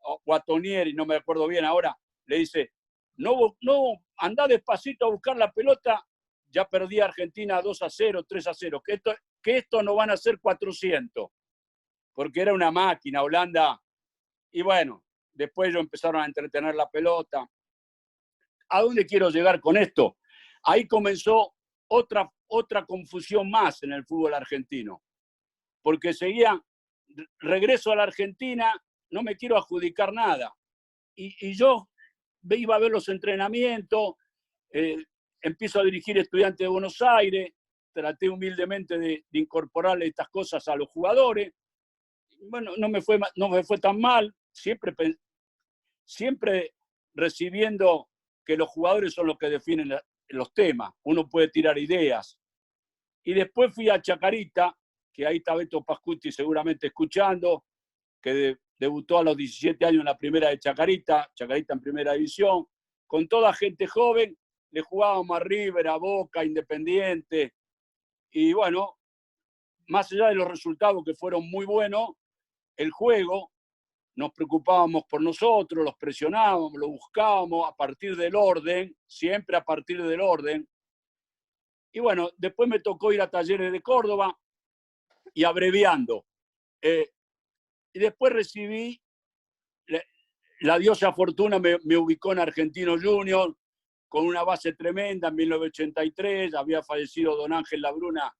o a Tonieri, no me acuerdo bien ahora, le dice, no, andá despacito a buscar la pelota, ya perdía Argentina 2-0, 3-0, que esto no van a ser 400, porque era una máquina Holanda. Y bueno, después ellos empezaron a entretener la pelota. ¿A dónde quiero llegar con esto? Ahí comenzó otra confusión más en el fútbol argentino, porque seguían, regreso a la Argentina, no me quiero adjudicar nada. Y yo iba a ver los entrenamientos, empiezo a dirigir Estudiantes de Buenos Aires, traté humildemente de incorporarle estas cosas a los jugadores. Bueno, no me fue tan mal, siempre recibiendo que los jugadores son los que definen los temas. Uno puede tirar ideas. Y después fui a Chacarita, que ahí está Beto Pascuti seguramente escuchando, que debutó a los 17 años en la primera de Chacarita en primera división, con toda gente joven, le jugábamos a River, a Boca, a Independiente, y bueno, más allá de los resultados que fueron muy buenos, el juego, nos preocupábamos por nosotros, los presionábamos, lo buscábamos a partir del orden, siempre a partir del orden. Y bueno, después me tocó ir a Talleres de Córdoba y abreviando. Y después recibí, la diosa Fortuna me ubicó en Argentinos Juniors, con una base tremenda en 1983, había fallecido don Ángel Labruna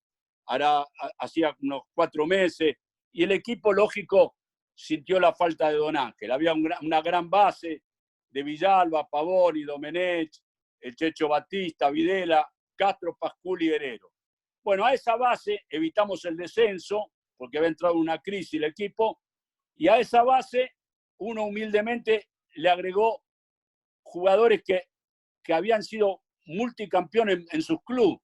hacía unos 4 meses, y el equipo, lógico, sintió la falta de don Ángel. Había una gran base de Villalba, Pavoni, Domenech, el Checho Batista, Videla, Castro, Pasculi y Herrero. Bueno, a esa base evitamos el descenso, porque había entrado una crisis el equipo, y a esa base uno humildemente le agregó jugadores que habían sido multicampeones en sus clubes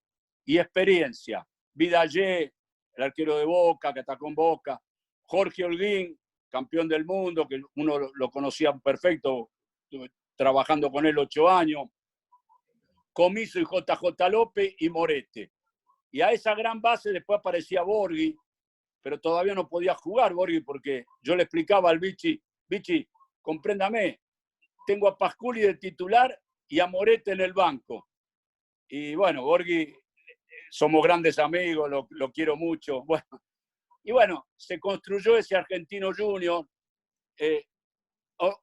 y experiencia. Vidallé, el arquero de Boca, que atacó en Boca. Jorge Holguín, campeón del mundo, que uno lo conocía perfecto, trabajando con él 8 años. Comiso y JJ López y Morete. Y a esa gran base después aparecía Borghi, pero todavía no podía jugar Borghi porque yo le explicaba al Vichy, compréndame, tengo a Pasculi de titular y a Morete en el banco. Y bueno, Borghi, somos grandes amigos, lo quiero mucho. Bueno, y bueno, se construyó ese Argentino Junior.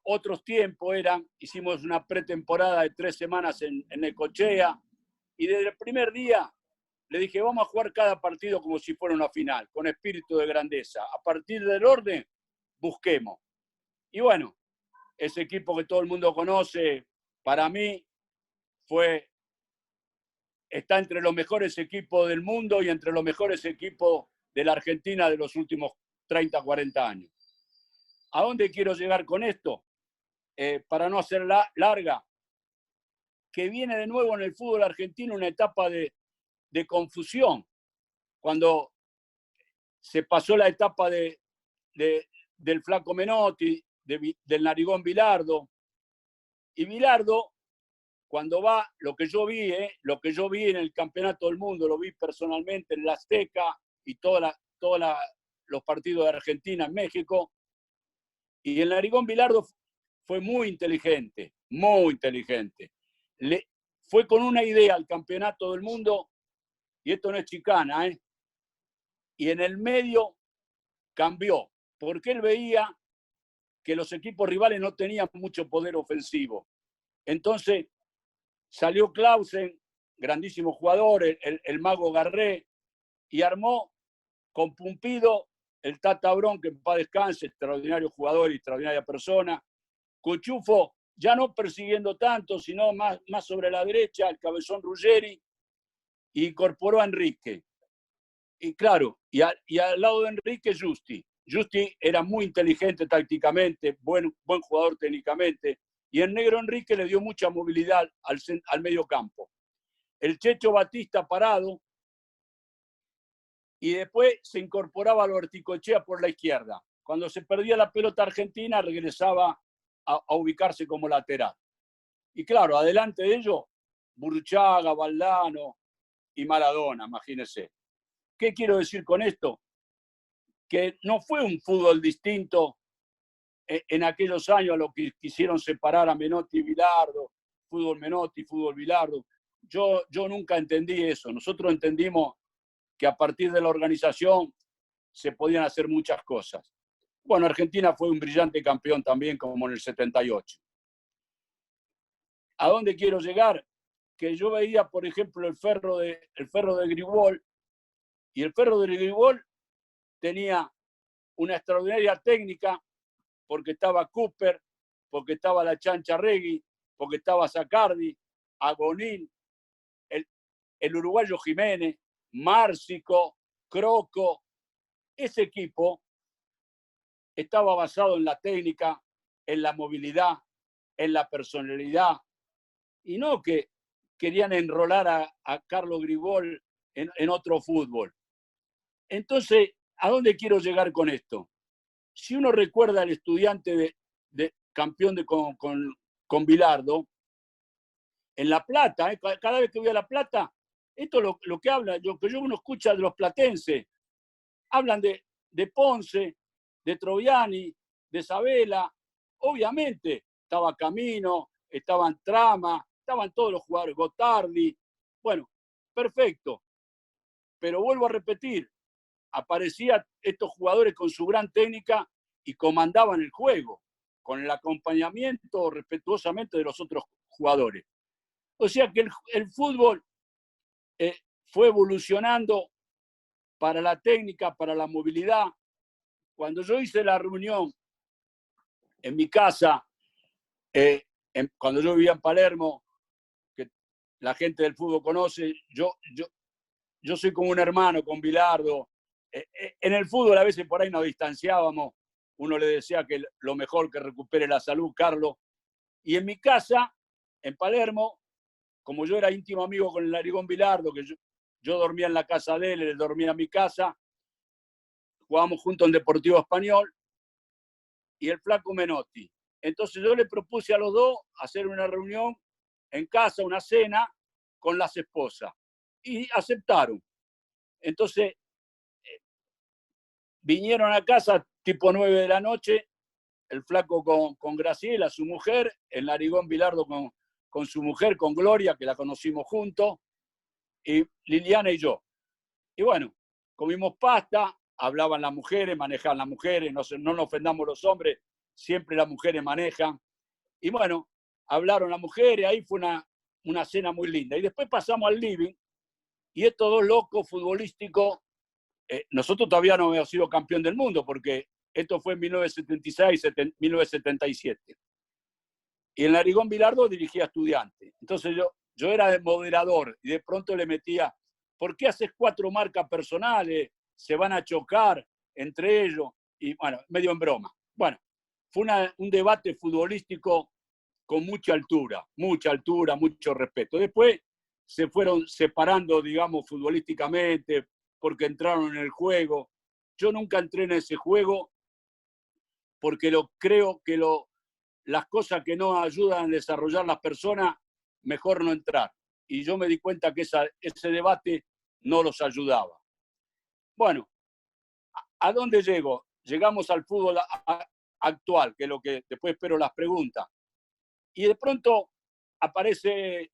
Otros tiempos hicimos una pretemporada de 3 semanas en Necochea, y desde el primer día le dije, vamos a jugar cada partido como si fuera una final, con espíritu de grandeza. A partir del orden, busquemos. Y bueno, ese equipo que todo el mundo conoce, para mí, está entre los mejores equipos del mundo y entre los mejores equipos de la Argentina de los últimos 30, 40 años. ¿A dónde quiero llegar con esto? Para no hacerla larga, que viene de nuevo en el fútbol argentino una etapa de confusión, cuando se pasó la etapa del Flaco Menotti, del Narigón Bilardo, y Bilardo, cuando va, lo que yo vi en el Campeonato del Mundo, lo vi personalmente en la Azteca y todos los partidos de Argentina en México, y el Narigón Bilardo fue muy inteligente, fue con una idea al Campeonato del Mundo, y esto no es chicana, y en el medio cambió, porque él veía que los equipos rivales no tenían mucho poder ofensivo. Entonces salió Clausen, grandísimo jugador, el Mago Garré, y armó con Pumpido el Tata Brón, que en paz descanse, extraordinario jugador y extraordinaria persona. Cuchufo, ya no persiguiendo tanto, sino más sobre la derecha, el Cabezón Ruggeri, y incorporó a Enrique. Y claro, y al lado de Enrique, Justi. Justi era muy inteligente tácticamente, buen jugador técnicamente, y el negro Enrique le dio mucha movilidad al medio campo. El Checho Batista parado, y después se incorporaba a lo Orticochea por la izquierda. Cuando se perdía la pelota argentina, regresaba a ubicarse como lateral. Y claro, adelante de ellos, Burruchaga, Valdano y Maradona, imagínense. ¿Qué quiero decir con esto? Que no fue un fútbol distinto en aquellos años a lo que quisieron separar a Menotti y Bilardo, fútbol Menotti, fútbol Bilardo. Yo nunca entendí eso. Nosotros entendimos que a partir de la organización se podían hacer muchas cosas. Bueno, Argentina fue un brillante campeón también, como en el 78. ¿A dónde quiero llegar? Que yo veía, por ejemplo, el Ferro de Grigol, y el Ferro de Grigol tenía una extraordinaria técnica porque estaba Cooper, porque estaba la Chancha Regui, porque estaba Zacardi, Agonín, el uruguayo Jiménez, Márcico, Croco. Ese equipo estaba basado en la técnica, en la movilidad, en la personalidad, y no que querían enrolar a Carlos Grigol en otro fútbol. Entonces, ¿a dónde quiero llegar con esto? Si uno recuerda al Estudiante de campeón con Bilardo, en La Plata, cada vez que voy a La Plata, esto es lo que habla, lo que uno escucha de los platenses, hablan de Ponce, de Troviani, de Sabela. Obviamente estaba Camino, estaban Trama, estaban todos los jugadores, Gotardi. Bueno, perfecto. Pero vuelvo a repetir, aparecían estos jugadores con su gran técnica y comandaban el juego, con el acompañamiento respetuosamente de los otros jugadores. O sea que el fútbol fue evolucionando para la técnica, para la movilidad. Cuando yo hice la reunión en mi casa, cuando yo vivía en Palermo, que la gente del fútbol conoce, yo soy como un hermano con Bilardo. En el fútbol a veces por ahí nos distanciábamos, uno le decía que lo mejor que recupere la salud, Carlos. Y en mi casa, en Palermo, como yo era íntimo amigo con el Narigón Bilardo, que yo dormía en la casa de él dormía en mi casa, jugábamos juntos en Deportivo Español, y el Flaco Menotti. Entonces yo le propuse a los dos hacer una reunión en casa, una cena, con las esposas. Y aceptaron. Entonces vinieron a casa tipo 9 de la noche, el Flaco con Graciela, su mujer, el Narigón Bilardo con su mujer, con Gloria, que la conocimos juntos, y Liliana y yo. Y bueno, comimos pasta, hablaban las mujeres, manejaban las mujeres, no nos ofendamos los hombres, siempre las mujeres manejan. Y bueno, hablaron las mujeres, ahí fue una cena muy linda. Y después pasamos al living, y estos dos locos futbolísticos, nosotros todavía no habíamos sido campeón del mundo, porque esto fue en 1976, 1977. Y el Narigón Bilardo dirigía a Estudiantes. Entonces yo era el moderador, y de pronto le metía, ¿por qué haces 4 marcas personales? Se van a chocar entre ellos. Y bueno, medio en broma. Bueno, fue un debate futbolístico con mucha altura, mucho respeto. Después se fueron separando, digamos, futbolísticamente, porque entraron en el juego. Yo nunca entré en ese juego porque creo que las cosas que no ayudan a desarrollar las personas, mejor no entrar. Y yo me di cuenta que ese debate no los ayudaba. Bueno, ¿a dónde llego? Llegamos al fútbol actual, que es lo que después espero las preguntas. Y de pronto aparece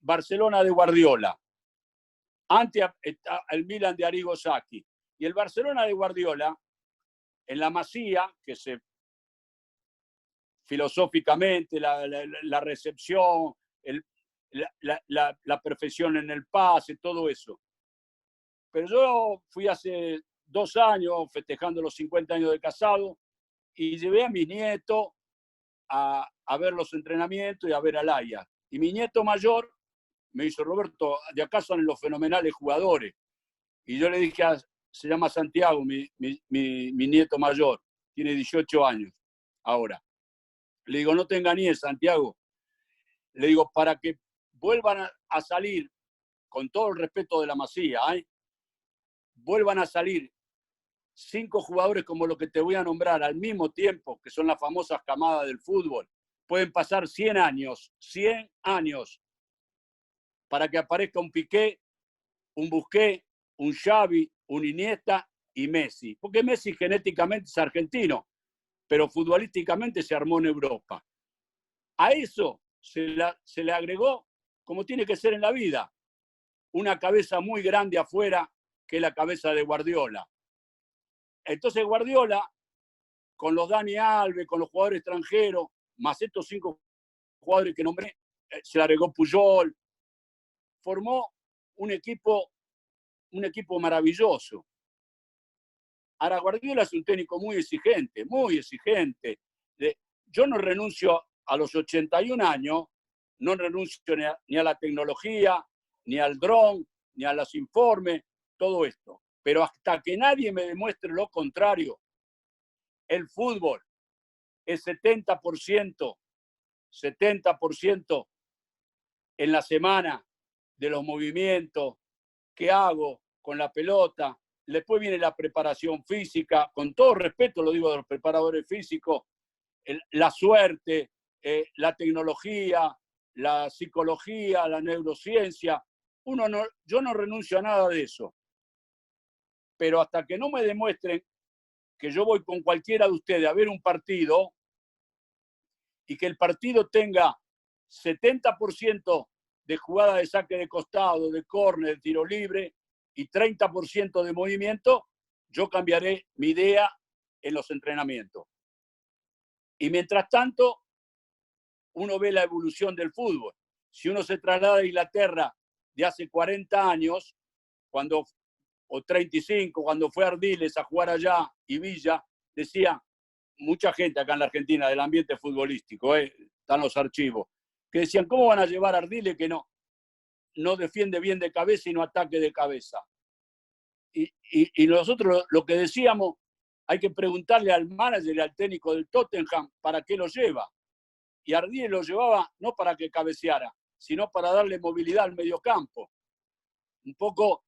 Barcelona de Guardiola. Antes el Milan de Arrigo Sacchi. Y el Barcelona de Guardiola, en la Masía, que se filosóficamente, la recepción, la perfección en el pase, todo eso. Pero yo fui hace 2 años festejando los 50 años de casado y llevé a mis nietos a ver los entrenamientos y a ver a Laia. Y mi nieto mayor me dice, Roberto, de acá son los fenomenales jugadores. Y yo le dije, se llama Santiago, mi nieto mayor, tiene 18 años ahora. Le digo, no te engañes, Santiago. Le digo, para que vuelvan a salir, con todo el respeto de la Masía, vuelvan a salir 5 jugadores como los que te voy a nombrar al mismo tiempo, que son las famosas camadas del fútbol, pueden pasar 100 años, para que aparezca un Piqué, un Busquets, un Xavi, un Iniesta y Messi. Porque Messi genéticamente es argentino, pero futbolísticamente se armó en Europa. A eso se le agregó, como tiene que ser en la vida, una cabeza muy grande afuera, que es la cabeza de Guardiola. Entonces Guardiola, con los Dani Alves, con los jugadores extranjeros, más estos 5 jugadores que nombré, se le agregó Puyol, formó un equipo maravilloso. Ahora, Guardiola es un técnico muy exigente, muy exigente. Yo no renuncio a los 81 años, no renuncio ni a la tecnología, ni al dron, ni a los informes, todo esto. Pero hasta que nadie me demuestre lo contrario, el fútbol es 70% en la semana de los movimientos que hago con la pelota. Después viene la preparación física, con todo respeto lo digo de los preparadores físicos, la suerte, la tecnología, la psicología, la neurociencia. Yo no renuncio a nada de eso. Pero hasta que no me demuestren que yo voy con cualquiera de ustedes a ver un partido y que el partido tenga 70% de jugada de saque de costado, de córner, de tiro libre y 30% de movimiento, yo cambiaré mi idea en los entrenamientos. Y mientras tanto, uno ve la evolución del fútbol. Si uno se traslada a Inglaterra de hace 40 años, o 35, cuando fue Ardiles a jugar allá y Villa, decía mucha gente acá en la Argentina del ambiente futbolístico, están los archivos, que decían, ¿cómo van a llevar a Ardiles que no defiende bien de cabeza y no ataque de cabeza? Y nosotros lo que decíamos, hay que preguntarle al manager y al técnico del Tottenham para qué lo lleva. Y Ardiles lo llevaba no para que cabeceara, sino para darle movilidad al mediocampo. Un poco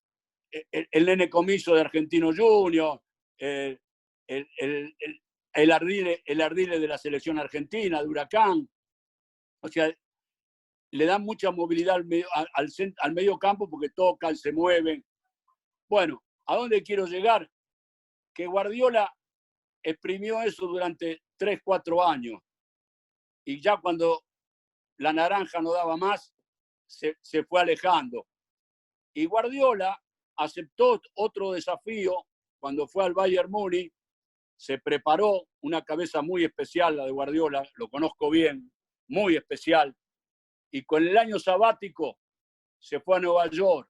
el nene Comiso de Argentino Junior, el Ardiles de la selección argentina, de Huracán. O sea, le dan mucha movilidad al medio campo porque tocan, se mueven. Bueno, ¿a dónde quiero llegar? Que Guardiola exprimió eso durante 3, 4 años. Y ya cuando la naranja no daba más, se fue alejando. Y Guardiola aceptó otro desafío cuando fue al Bayern Múnich, se preparó una cabeza muy especial, la de Guardiola, lo conozco bien, muy especial, y con el año sabático se fue a Nueva York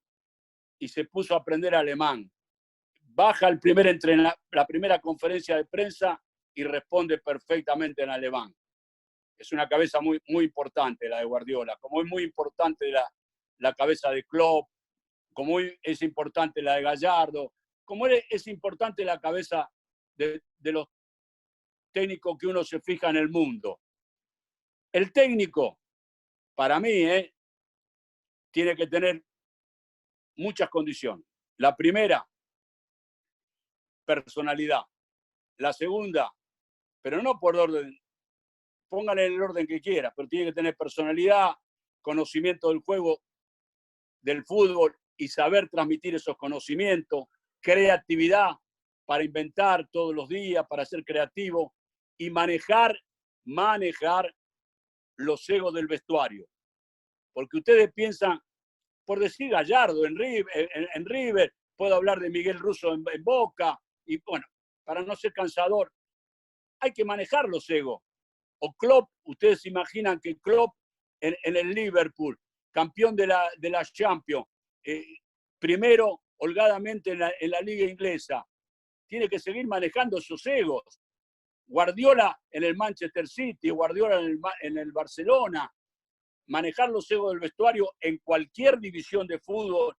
y se puso a aprender alemán. Baja la primera conferencia de prensa y responde perfectamente en alemán. Es una cabeza muy, muy importante la de Guardiola, como es muy importante la cabeza de Klopp, como es importante la de Gallardo, como es importante la cabeza de los técnicos que uno se fija en el mundo. El técnico, para mí, tiene que tener muchas condiciones. La primera, personalidad. La segunda, pero no por orden, póngale el orden que quiera, pero tiene que tener personalidad, conocimiento del juego, del fútbol y saber transmitir esos conocimientos, creatividad para inventar todos los días, para ser creativo y manejar los egos del vestuario. Porque ustedes piensan, por decir Gallardo en River, puedo hablar de Miguel Russo en Boca, y bueno, para no ser cansador, hay que manejar los egos. O Klopp, ustedes imaginan que Klopp en el Liverpool, campeón de la Champions, primero holgadamente en la liga inglesa, tiene que seguir manejando sus egos. Guardiola en el Manchester City, Guardiola en el Barcelona, manejar los egos del vestuario en cualquier división de fútbol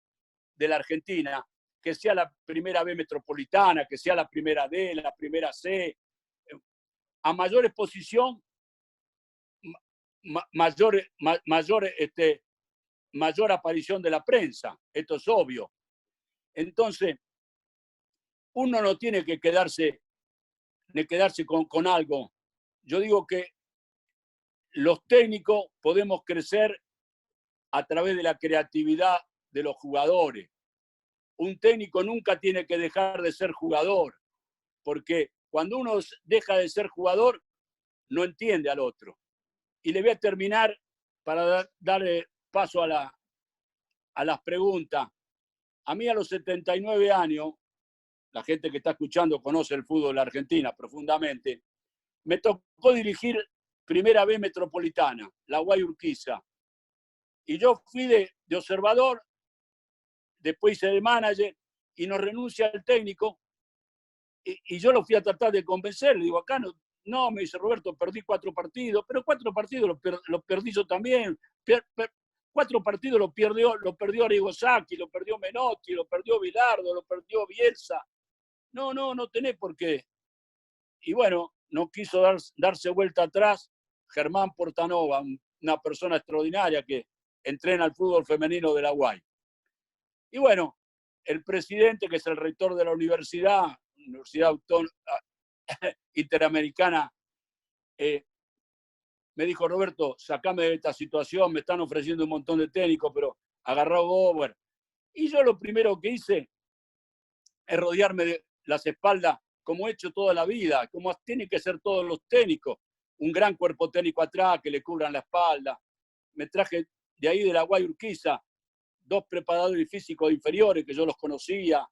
de la Argentina, que sea la primera B metropolitana, que sea la primera D, la primera C, a mayor exposición, mayor aparición de la prensa. Esto es obvio. Entonces, uno no tiene que quedarse con algo. Yo digo que los técnicos podemos crecer a través de la creatividad de los jugadores. Un técnico nunca tiene que dejar de ser jugador, porque Cuando uno deja de ser jugador, no entiende al otro. Y le voy a terminar para darle paso a las preguntas. A mí a los 79 años, la gente que está escuchando conoce el fútbol de la Argentina profundamente, me tocó dirigir Primera B Metropolitana, la Guay Urquiza. Y yo fui de observador, después hice de manager, y nos renuncia el técnico, y yo lo fui a tratar de convencer. Le digo, acá no, me dice Roberto, perdí 4 partidos, pero 4 partidos los perdí yo también. 4 partidos lo perdió Arrigo Sacchi, lo perdió Menotti, lo perdió Bilardo, lo perdió Bielsa. No tenés por qué. Y bueno, no quiso darse vuelta atrás Germán Portanova, una persona extraordinaria que entrena el fútbol femenino de la UAI. Y bueno, el presidente, que es el rector de la Universidad Interamericana, me dijo, Roberto, sacame de esta situación, me están ofreciendo un montón de técnicos, pero agarró vos, bueno. Y yo lo primero que hice es rodearme de las espaldas, como he hecho toda la vida, como tienen que ser todos los técnicos, un gran cuerpo técnico atrás que le cubran la espalda. Me traje de ahí de la Guay Urquiza 2 preparadores físicos inferiores que yo los conocía,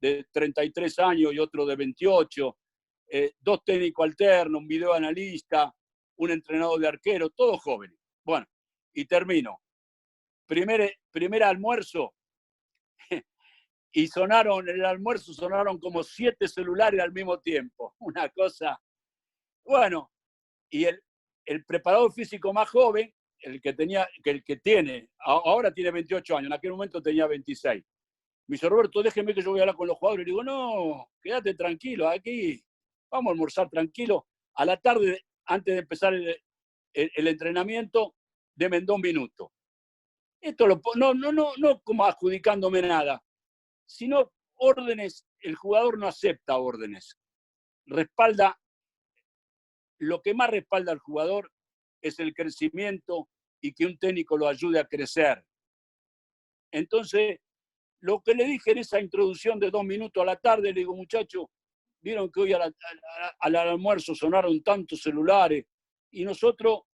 de 33 años y otro de 28, 2 técnicos alternos, un videoanalista, un entrenador de arquero, todos jóvenes. Bueno, y termino. Primer almuerzo, y en el almuerzo sonaron como 7 celulares al mismo tiempo. Una cosa. Bueno, y el preparador físico más joven, el que tiene, ahora tiene 28 años, en aquel momento tenía 26. Me dice, Roberto, déjeme que yo voy a hablar con los jugadores. Le digo, no, quédate tranquilo, aquí vamos a almorzar tranquilo. A la tarde, antes de empezar el entrenamiento, deme 2 minutos. Esto no como adjudicándome nada, sino órdenes. El jugador no acepta órdenes. Lo que más respalda al jugador es el crecimiento y que un técnico lo ayude a crecer. Entonces, lo que le dije en esa introducción de 2 minutos a la tarde, le digo, muchachos, vieron que hoy al almuerzo sonaron tantos celulares, y nosotros,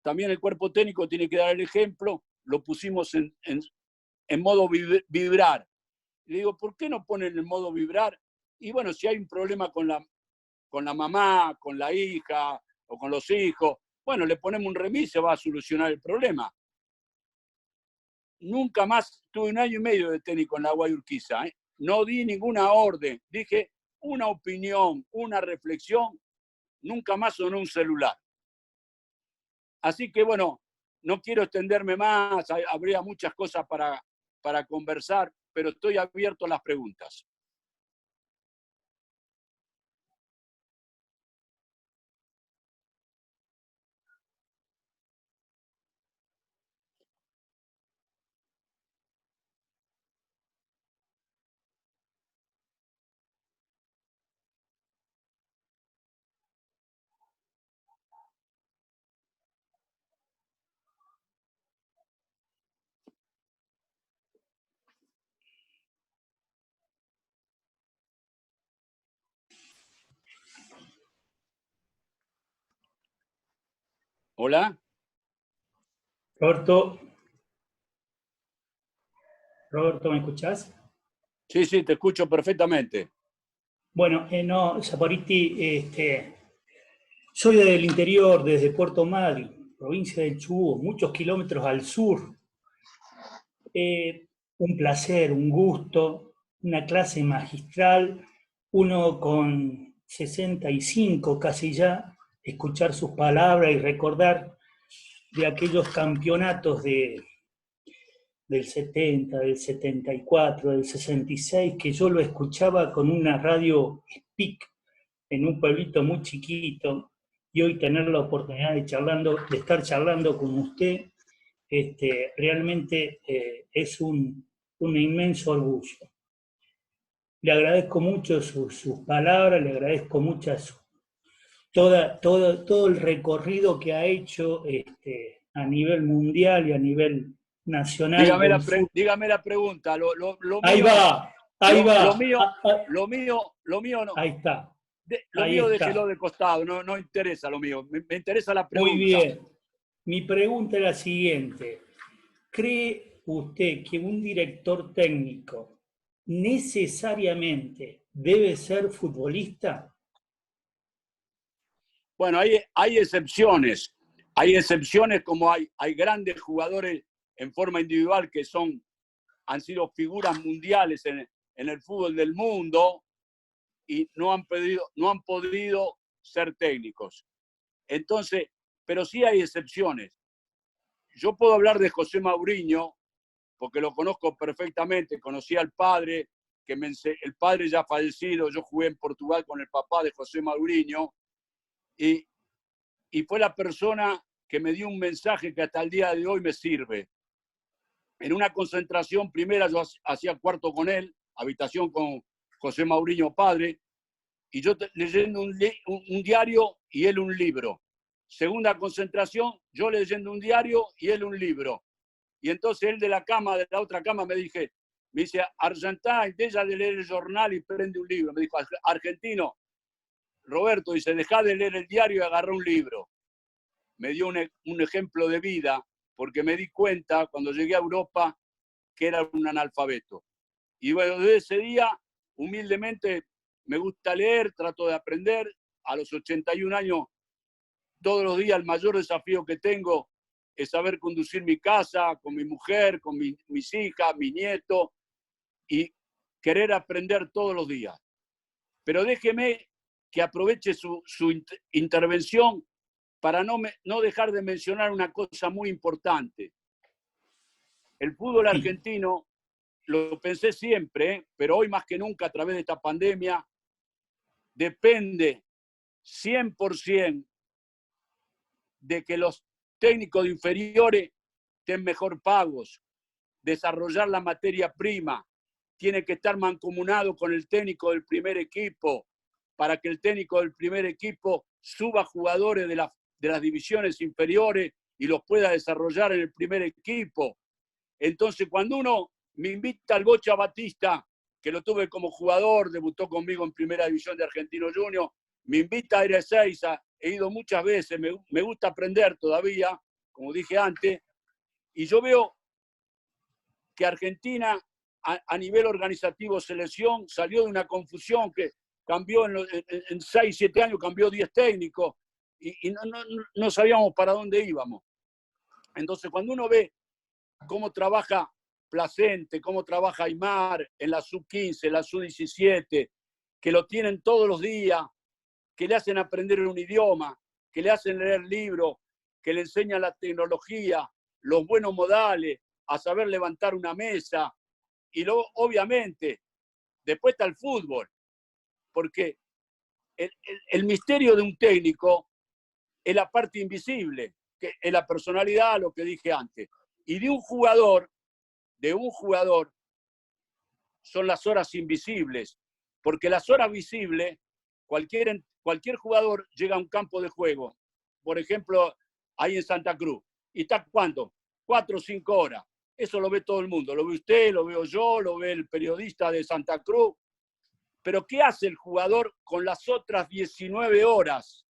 también el cuerpo técnico tiene que dar el ejemplo, lo pusimos en modo vibrar. Le digo, ¿por qué no ponen en modo vibrar? Y bueno, si hay un problema con la mamá, con la hija o con los hijos, bueno, le ponemos un remis y se va a solucionar el problema. Nunca más, tuve 1 año y medio de técnico en la Guay Urquiza, no di ninguna orden, dije una opinión, una reflexión, nunca más sonó un celular. Así que bueno, no quiero extenderme más, habría muchas cosas para conversar, pero estoy abierto a las preguntas. ¿Hola? Roberto, ¿me escuchás? Sí, te escucho perfectamente. Bueno, no, Saporiti, soy del interior, desde Puerto Madryn, provincia del Chubut, muchos kilómetros al sur. Un placer, un gusto, una clase magistral, uno con 65 casi ya, escuchar sus palabras y recordar de aquellos campeonatos del 70, del 74, del 66, que yo lo escuchaba con una radio Speak en un pueblito muy chiquito, y hoy tener la oportunidad de estar charlando con usted, realmente es un inmenso orgullo. Le agradezco mucho sus palabras, le agradezco mucho todo el recorrido que ha hecho a nivel mundial y a nivel nacional del fútbol. Dígame la pregunta. Ahí va. Lo mío no. Ahí está. Lo Ahí mío está. déjelo de costado, no interesa lo mío. Me interesa la Muy pregunta. bien. Mi pregunta es la siguiente. ¿Cree usted que un director técnico necesariamente debe ser futbolista? Bueno, hay excepciones. Hay excepciones como hay grandes jugadores en forma individual que han sido figuras mundiales en el fútbol del mundo y no han podido ser técnicos. Entonces, pero sí hay excepciones. Yo puedo hablar de José Mourinho porque lo conozco perfectamente, conocí al padre, el padre ya fallecido, yo jugué en Portugal con el papá de José Mourinho, y, y fue la persona que me dio un mensaje que hasta el día de hoy me sirve. En una concentración primera yo hacía cuarto con él, habitación con José Mourinho padre, y yo leyendo un diario y él un libro. Segunda concentración, yo leyendo un diario y él un libro. Y entonces él de la otra cama me dice, Argentina, deja de leer el jornal y prende un libro. Me dijo, argentino, Roberto, dice, deja de leer el diario y agarra un libro. Me dio un ejemplo de vida, porque me di cuenta cuando llegué a Europa que era un analfabeto. Y bueno, desde ese día, humildemente, me gusta leer, trato de aprender. A los 81 años, todos los días, el mayor desafío que tengo es saber conducir mi casa con mi mujer, con mis hijas, mi nieto, y querer aprender todos los días. Pero déjeme que aproveche su intervención para no dejar de mencionar una cosa muy importante. El fútbol argentino, lo pensé siempre, pero hoy más que nunca a través de esta pandemia, depende 100% de que los técnicos de inferiores estén mejor pagos, desarrollar la materia prima, tiene que estar mancomunado con el técnico del primer equipo para que el técnico del primer equipo suba jugadores de las divisiones inferiores y los pueda desarrollar en el primer equipo. Entonces, cuando uno me invita al Bocha Batista, que lo tuve como jugador, debutó conmigo en Primera División de Argentino Junior, me invita a ir a Ezeiza, he ido muchas veces, me gusta aprender todavía, como dije antes, y yo veo que Argentina a nivel organizativo selección salió de una confusión que cambió en 6, 7 años, cambió 10 técnicos y no sabíamos para dónde íbamos. Entonces, cuando uno ve cómo trabaja Placente, cómo trabaja Aymar en la sub-15, en la sub-17, que lo tienen todos los días, que le hacen aprender un idioma, que le hacen leer libros, que le enseñan la tecnología, los buenos modales, a saber levantar una mesa. Y luego, obviamente, después está el fútbol, porque el misterio de un técnico es la parte invisible, que es la personalidad, lo que dije antes. Y de un jugador son las horas invisibles, porque las horas visibles, cualquier jugador llega a un campo de juego, por ejemplo, ahí en Santa Cruz, y está ¿cuánto? 4 o 5 horas. Eso lo ve todo el mundo, lo ve usted, lo veo yo, lo ve el periodista de Santa Cruz. Pero ¿qué hace el jugador con las otras 19 horas?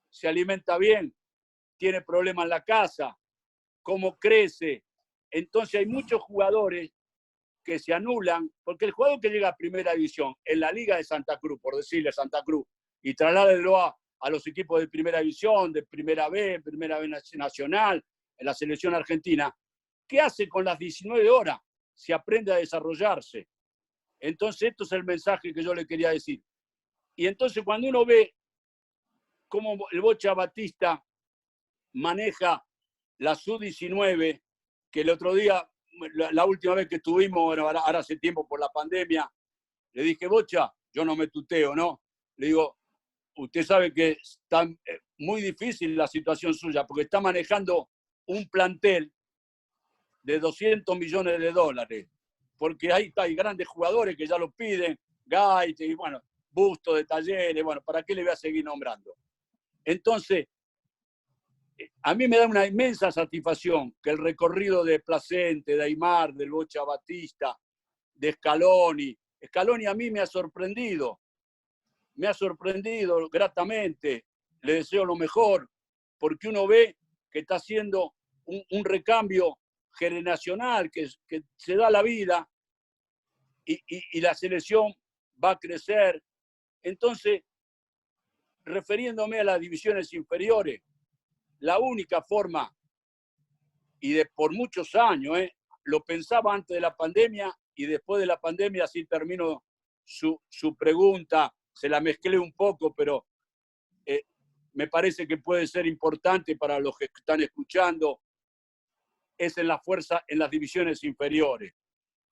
¿Se alimenta bien? ¿Tiene problemas en la casa? ¿Cómo crece? Entonces hay muchos jugadores que se anulan, porque el jugador que llega a primera división en la Liga de Santa Cruz, por decirle Santa Cruz, y trasládelo a los equipos de primera división, de primera B nacional, en la selección argentina, ¿qué hace con las 19 horas? Se aprende a desarrollarse. Entonces, esto es el mensaje que yo le quería decir. Y entonces, cuando uno ve cómo el Bocha Batista maneja la sub-19, que el otro día, la última vez que estuvimos, bueno, ahora hace tiempo por la pandemia, le dije, Bocha, yo no me tuteo, ¿no? Le digo, usted sabe que está muy difícil la situación suya, porque está manejando un plantel de 200 millones de dólares, porque ahí hay grandes jugadores que ya lo piden, Gaite, y bueno, Busto de Talleres, bueno, ¿para qué le voy a seguir nombrando? Entonces, a mí me da una inmensa satisfacción que el recorrido de Placente, de Aymar, del Bocha Batista, de Scaloni a mí me ha sorprendido. me ha sorprendido gratamente, le deseo lo mejor, porque uno ve que está haciendo un recambio generacional, que se da la vida y la selección va a crecer. Entonces, refiriéndome a las divisiones inferiores, la única forma, y por muchos años, lo pensaba antes de la pandemia y después de la pandemia, así termino su pregunta, se la mezclé un poco, pero me parece que puede ser importante para los que están escuchando, es en la fuerza en las divisiones inferiores,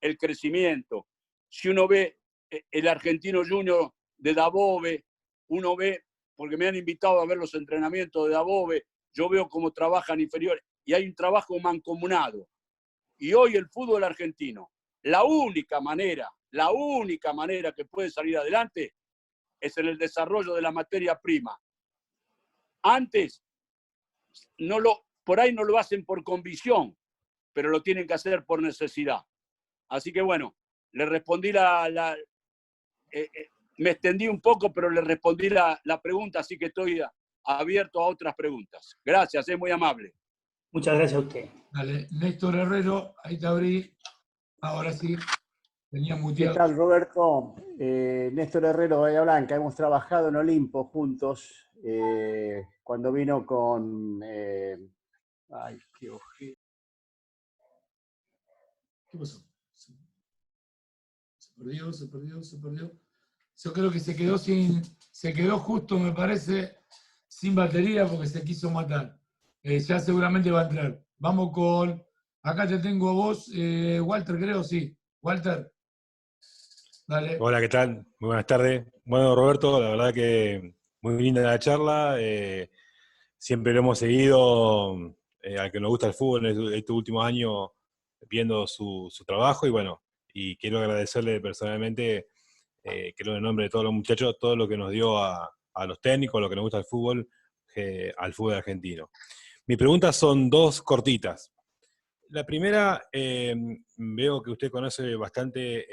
el crecimiento. Si uno ve el Argentino Junior de Dabove, uno ve, porque me han invitado a ver los entrenamientos de Dabove, yo veo cómo trabajan inferiores y hay un trabajo mancomunado. Y hoy el fútbol argentino, la única manera que puede salir adelante es en el desarrollo de la materia prima. Antes, por ahí no lo hacen por convicción, pero lo tienen que hacer por necesidad. Así que bueno, le respondí me extendí un poco, pero le respondí la pregunta, así que estoy abierto a otras preguntas. Gracias, es muy amable. Muchas gracias a usted. Dale, Néstor Herrero, ahí te abrí. Ahora sí, tenía muteado. ¿Qué tal, Roberto? Néstor Herrero, Bahía Blanca. Hemos trabajado en Olimpo juntos cuando vino con... ay, qué ojete. ¿Qué pasó? Se perdió. Yo creo que se quedó justo, me parece, sin batería porque se quiso matar. Ya seguramente va a entrar. Vamos con, acá te tengo a vos, Walter, creo, sí. Walter, dale. Hola, ¿qué tal? Muy buenas tardes. Bueno, Roberto, la verdad que muy linda la charla. Siempre lo hemos seguido, al que nos gusta el fútbol en estos últimos años, viendo su trabajo y bueno, y quiero agradecerle personalmente, creo en nombre de todos los muchachos, todo lo que nos dio a los técnicos, lo que nos gusta el fútbol, al fútbol argentino. Mis preguntas son dos cortitas. La primera, veo que usted conoce bastante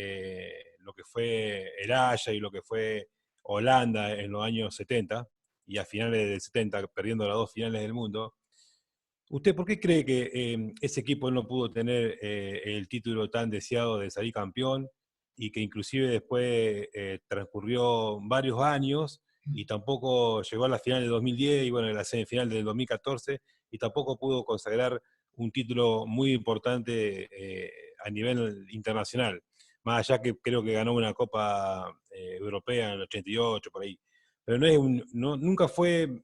lo que fue el Ajax y lo que fue Holanda en los años 70 y a finales del 70, perdiendo las dos finales del mundo. ¿Usted por qué cree que ese equipo no pudo tener el título tan deseado de salir campeón y que inclusive después transcurrió varios años y tampoco llegó a la final del 2010 y bueno, en la semifinal del 2014 y tampoco pudo consagrar un título muy importante a nivel internacional? Más allá que creo que ganó una Copa Europea en el 88, por ahí. Pero nunca fue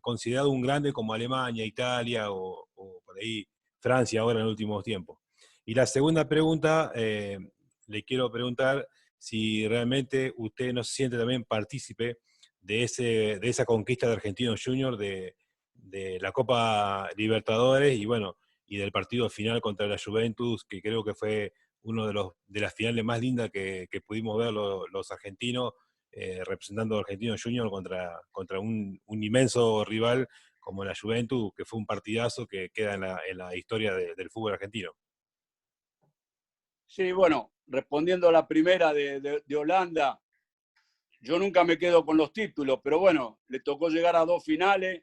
considerado un grande como Alemania, Italia o por ahí Francia ahora en los últimos tiempos. Y la segunda pregunta, le quiero preguntar si realmente usted no se siente también partícipe de esa conquista de Argentinos Juniors, de la Copa Libertadores y bueno, y del partido final contra la Juventus, que creo que fue uno de las finales más lindas que pudimos ver los argentinos, representando a Argentinos Juniors contra un inmenso rival como la Juventus, que fue un partidazo que queda en la historia del fútbol argentino. Sí, bueno, respondiendo a la primera de Holanda, yo nunca me quedo con los títulos, pero bueno, le tocó llegar a dos finales,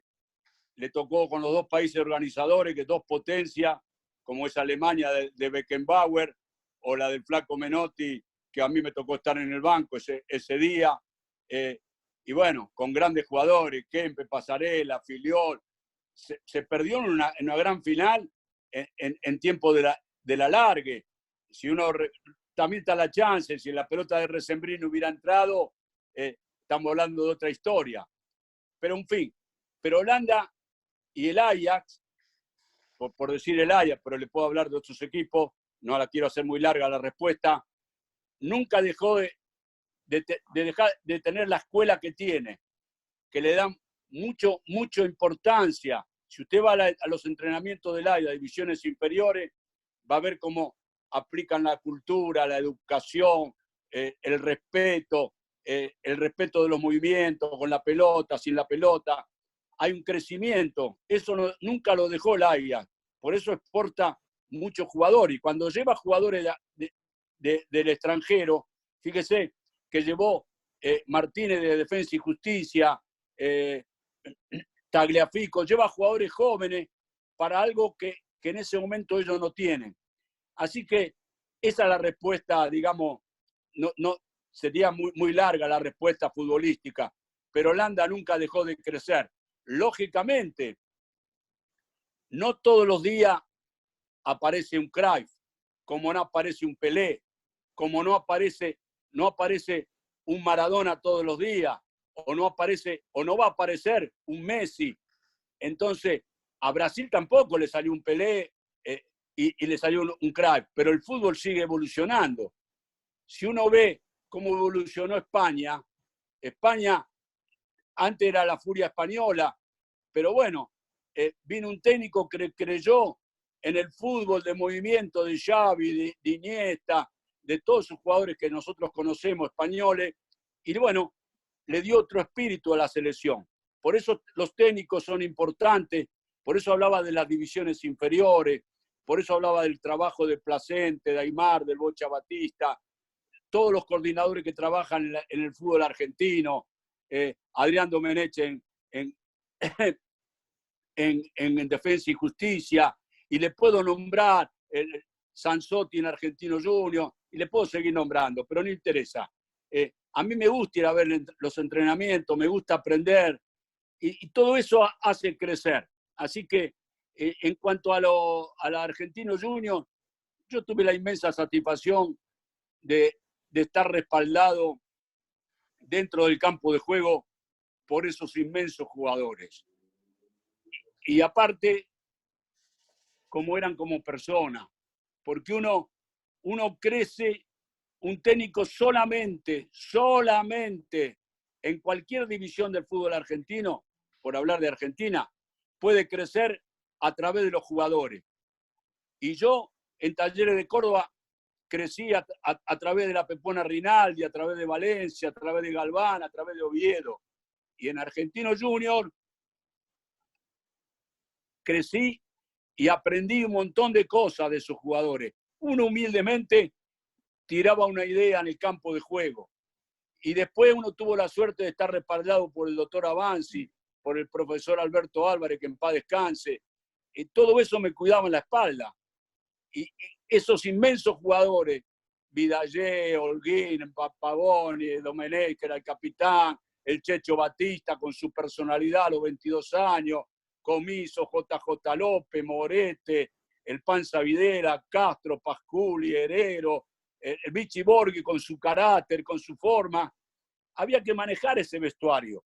le tocó con los dos países organizadores, que dos potencias, como es Alemania de Beckenbauer o la del Flaco Menotti, que a mí me tocó estar en el banco ese día. Y bueno, con grandes jugadores, Kempe, Pasarela, Filiol. Se perdió en una gran final en tiempo de la largue. Si uno también está la chance, si la pelota de Resembrín hubiera entrado, estamos hablando de otra historia. Pero en fin, pero Holanda y el Ajax, por decir el Ajax, pero le puedo hablar de otros equipos, no la quiero hacer muy larga la respuesta, nunca dejó de tener la escuela que tiene, que le dan mucha importancia. Si usted va a los entrenamientos del Ajax, divisiones inferiores, va a ver cómo aplican la cultura, la educación, el respeto de los movimientos, con la pelota, sin la pelota. Hay un crecimiento. Eso nunca lo dejó el Ajax. Por eso exporta muchos jugadores. Y cuando lleva jugadores del extranjero, fíjese que llevó Martínez de Defensa y Justicia, Tagliafico, lleva jugadores jóvenes para algo que en ese momento ellos no tienen. Así que esa es la respuesta, digamos, no sería muy larga la respuesta futbolística, pero Holanda nunca dejó de crecer. Lógicamente, no todos los días aparece un Cruyff, como no aparece un Pelé, como no aparece un Maradona todos los días, o no va a aparecer un Messi. Entonces, a Brasil tampoco le salió un Pelé y le salió un Cruyff, pero el fútbol sigue evolucionando. Si uno ve cómo evolucionó España antes era la furia española, pero bueno, vino un técnico que creyó en el fútbol de movimiento de Xavi, de Iniesta, de todos esos jugadores que nosotros conocemos, españoles, y bueno, le dio otro espíritu a la selección. Por eso los técnicos son importantes, por eso hablaba de las divisiones inferiores, por eso hablaba del trabajo de Placente, de Aimar, del Bocha Batista, todos los coordinadores que trabajan en el fútbol argentino, Adrián Domenech en Defensa y Justicia, y le puedo nombrar Sansotti en Argentino Junior, y le puedo seguir nombrando, pero no interesa. A mí me gusta ir a ver los entrenamientos, me gusta aprender, y todo eso hace crecer. Así que en cuanto a la Argentino Junior, yo tuve la inmensa satisfacción de estar respaldado dentro del campo de juego por esos inmensos jugadores. Y aparte, como eran como personas, porque uno crece, un técnico solamente en cualquier división del fútbol argentino, por hablar de Argentina, puede crecer a través de los jugadores. Y yo, en Talleres de Córdoba, crecí a través de la Pepona Rinaldi, a través de Valencia, a través de Galván, a través de Oviedo. Y en Argentino Junior crecí y aprendí un montón de cosas de esos jugadores. Uno humildemente tiraba una idea en el campo de juego. Y después uno tuvo la suerte de estar respaldado por el doctor Avanzi, por el profesor Alberto Álvarez, que en paz descanse. Y todo eso me cuidaba en la espalda. Y esos inmensos jugadores, Vidallé, Holguín, Pavoni, Domenech, que era el capitán, el Checho Batista con su personalidad a los 22 años, Comiso, JJ López, Morete, el Panza Videla, Castro, Pasculi, Herrero, el Vichy Borghi con su carácter, con su forma. Había que manejar ese vestuario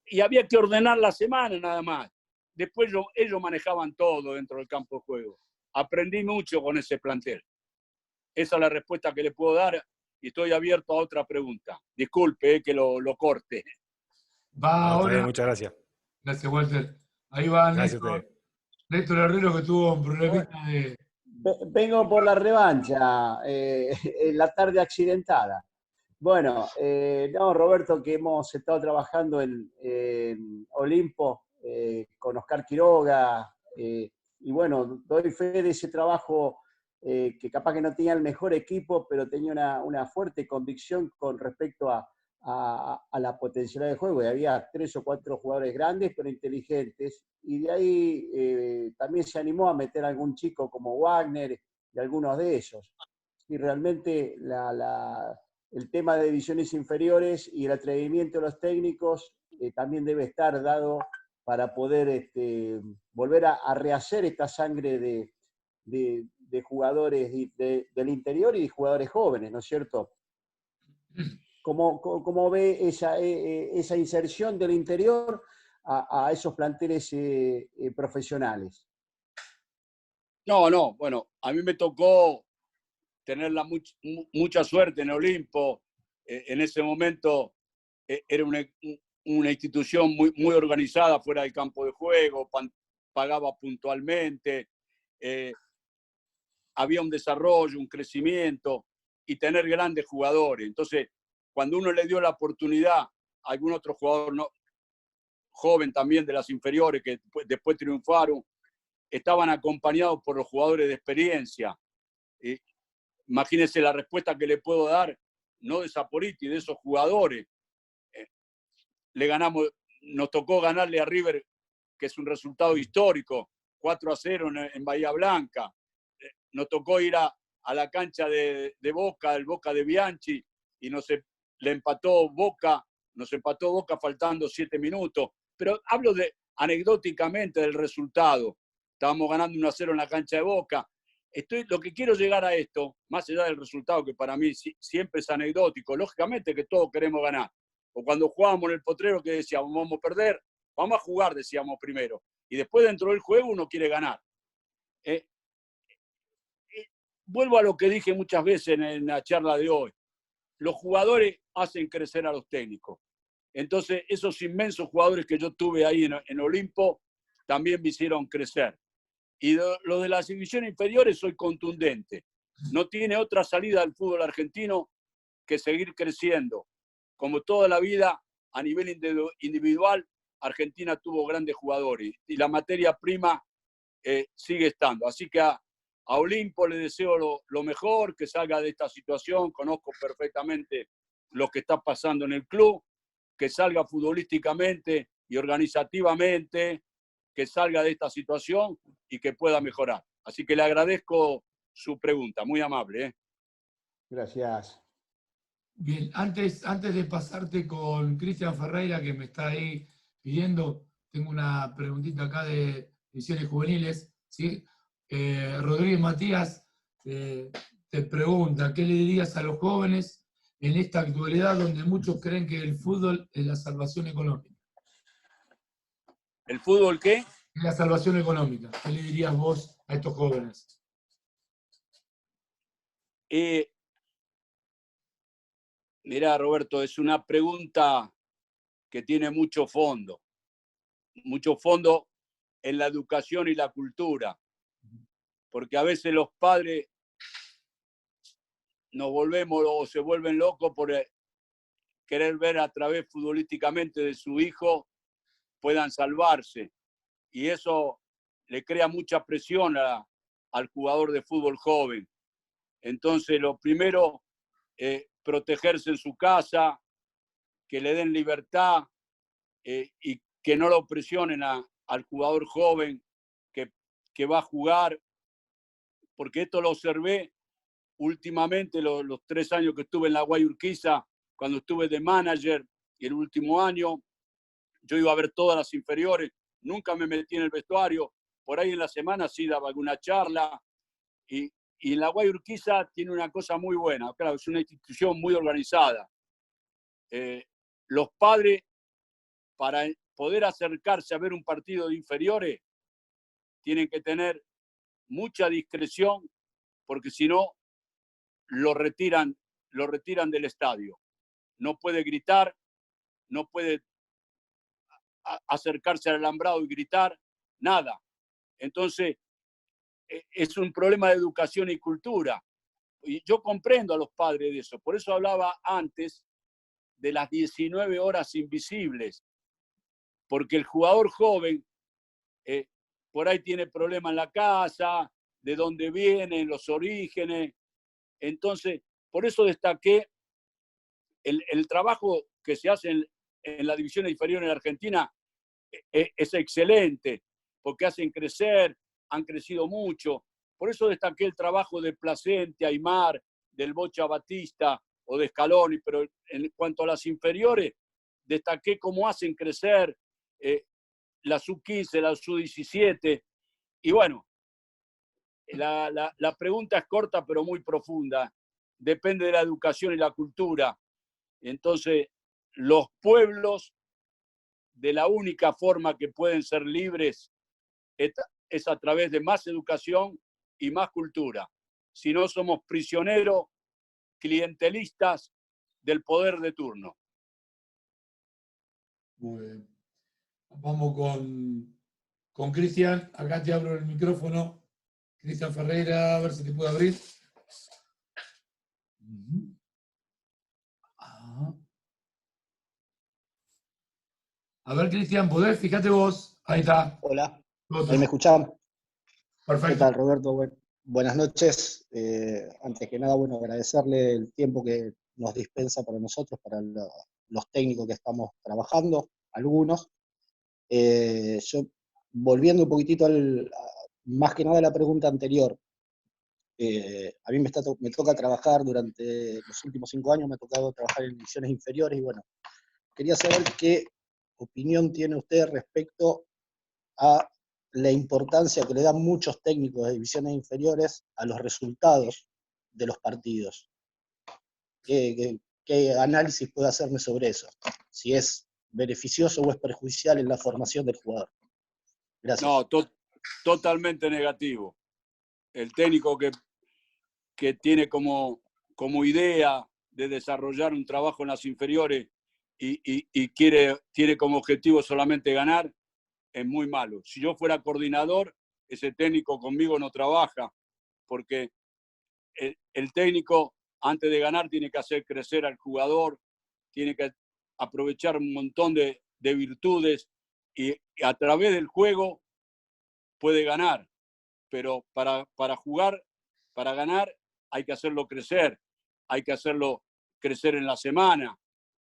y había que ordenar la semana nada más. Después ellos manejaban todo dentro del campo de juego. Aprendí mucho con ese plantel. Esa es la respuesta que le puedo dar y estoy abierto a otra pregunta. Disculpe que lo corte. Va ahora. Bien, muchas gracias. Gracias, Walter. Ahí va Gracias Néstor Herrero, que tuvo un problemita de... Vengo por la revancha, en la tarde accidentada. Bueno, no, Roberto, que hemos estado trabajando en Olimpo con Oscar Quiroga, y bueno, doy fe de ese trabajo que capaz que no tenía el mejor equipo, pero tenía una fuerte convicción con respecto a la potencialidad de juego. Y había 3 o 4 jugadores grandes, pero inteligentes. Y de ahí también se animó a meter a algún chico como Wagner y algunos de ellos. Y realmente el tema de divisiones inferiores y el atrevimiento de los técnicos también debe estar dado para poder volver a rehacer esta sangre de jugadores del interior y de jugadores jóvenes, ¿no es cierto? ¿Cómo ve esa inserción del interior a esos planteles profesionales? No, bueno, a mí me tocó tener mucha suerte en Olimpo. En ese momento era una institución muy organizada fuera del campo de juego, pagaba puntualmente, había un desarrollo, un crecimiento y tener grandes jugadores. Entonces, cuando uno le dio la oportunidad a algún otro jugador joven también de las inferiores que después triunfaron, estaban acompañados por los jugadores de experiencia. Imagínense la respuesta que le puedo dar no de Saporiti, de esos jugadores. Le ganamos, nos tocó ganarle a River, que es un resultado histórico, 4-0 en Bahía Blanca. Nos tocó ir a la cancha de Boca, el Boca de Bianchi, y le empató Boca, nos empató Boca faltando 7 minutos. Pero hablo anecdóticamente del resultado. Estábamos ganando 1-0 en la cancha de Boca. Lo que quiero llegar a esto, más allá del resultado, que para mí siempre es anecdótico, lógicamente que todos queremos ganar. O cuando jugábamos en el Potrero, que decíamos, vamos a perder, vamos a jugar, decíamos primero. Y después dentro del juego uno quiere ganar. Vuelvo a lo que dije muchas veces en la charla de hoy. Los jugadores hacen crecer a los técnicos. Entonces, esos inmensos jugadores que yo tuve ahí en Olimpo también me hicieron crecer. Y los de las divisiones inferiores soy contundente. No tiene otra salida del fútbol argentino que seguir creciendo. Como toda la vida, a nivel individual, Argentina tuvo grandes jugadores y la materia prima sigue estando. Así que a Olimpo le deseo lo mejor, que salga de esta situación. Conozco perfectamente lo que está pasando en el club, que salga futbolísticamente y organizativamente, que salga de esta situación y que pueda mejorar. Así que le agradezco su pregunta, muy amable. Gracias. Bien, antes de pasarte con Cristian Ferreira, que me está ahí pidiendo, tengo una preguntita acá de divisiones juveniles, ¿sí? Rodríguez Matías te pregunta, ¿qué le dirías a los jóvenes en esta actualidad donde muchos creen que el fútbol es la salvación económica? ¿El fútbol qué? Es la salvación económica. ¿Qué le dirías vos a estos jóvenes? Mirá, Roberto, es una pregunta que tiene mucho fondo en la educación y la cultura, porque a veces los padres nos volvemos o se vuelven locos por querer ver a través futbolísticamente de su hijo puedan salvarse, y eso le crea mucha presión al jugador de fútbol joven. Entonces, lo primero, protegerse en su casa, que le den libertad y que no lo presionen al jugador joven que va a jugar, porque esto lo observé últimamente los 3 años que estuve en la Guayurquiza, cuando estuve de manager, y el último año yo iba a ver todas las inferiores, nunca me metí en el vestuario, por ahí en la semana sí daba alguna charla, y la Guayurquiza tiene una cosa muy buena, claro, es una institución muy organizada. Los padres, para poder acercarse a ver un partido de inferiores, tienen que tener mucha discreción, porque si no, lo retiran del estadio. No puede gritar, no puede acercarse al alambrado y gritar, nada. Entonces, es un problema de educación y cultura. Y yo comprendo a los padres de eso. Por eso hablaba antes de las 19 horas invisibles, porque el jugador joven por ahí tiene problemas en la casa, de dónde vienen, los orígenes. Entonces, por eso destaqué el trabajo que se hace en la división inferior en Argentina es excelente, porque hacen crecer, han crecido mucho. Por eso destaqué el trabajo de Placente, Aymar, del Bocha Batista o de Scaloni, pero en cuanto a las inferiores, destaqué cómo hacen crecer la sub-15, la sub-17. Y bueno, la pregunta es corta pero muy profunda. Depende de la educación y la cultura. Entonces, los pueblos, de la única forma que pueden ser libres es a través de más educación y más cultura. Si no, somos prisioneros clientelistas del poder de turno. Muy bien. Vamos con Cristian. Acá te abro el micrófono. Cristian Ferreira, a ver si te puedo abrir. A ver, Cristian, ¿podés? Fíjate vos. Ahí está. Hola, ¿ahí me escuchan? Perfecto. ¿Qué tal, Roberto? Buenas noches. Antes que nada, bueno, agradecerle el tiempo que nos dispensa para nosotros, para los técnicos que estamos trabajando, algunos. Yo, volviendo un poquitito más que nada a la pregunta anterior, a mí me toca trabajar durante los últimos 5 años, me ha tocado trabajar en divisiones inferiores, y bueno, quería saber qué opinión tiene usted respecto a la importancia que le dan muchos técnicos de divisiones inferiores a los resultados de los partidos. ¿Qué análisis puede hacerme sobre eso? Si es beneficioso o es perjudicial en la formación del jugador. Gracias. No, totalmente negativo. El técnico que tiene como idea de desarrollar un trabajo en las inferiores y tiene como objetivo solamente ganar, es muy malo. Si yo fuera coordinador, ese técnico conmigo no trabaja, porque el técnico, antes de ganar, tiene que hacer crecer al jugador, tiene que aprovechar un montón de virtudes y a través del juego puede ganar. Pero para jugar, para ganar, hay que hacerlo crecer, hay que hacerlo crecer en la semana.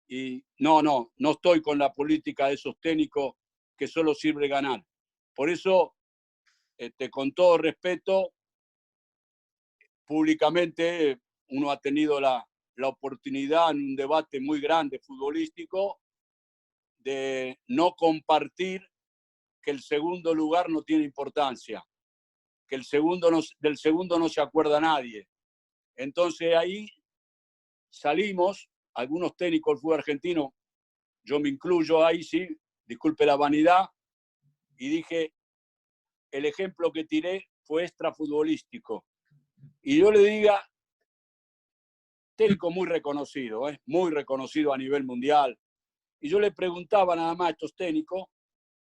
Y no estoy con la política de esos técnicos que solo sirve ganar. Por eso, con todo respeto, públicamente uno ha tenido la oportunidad en un debate muy grande futbolístico de no compartir que el segundo lugar no tiene importancia, que del segundo no se acuerda nadie. Entonces ahí salimos, algunos técnicos del fútbol argentino, yo me incluyo ahí, sí, disculpe la vanidad, y dije, el ejemplo que tiré fue extrafutbolístico. Y yo le diga, técnico muy reconocido a nivel mundial. Y yo le preguntaba nada más a estos técnicos,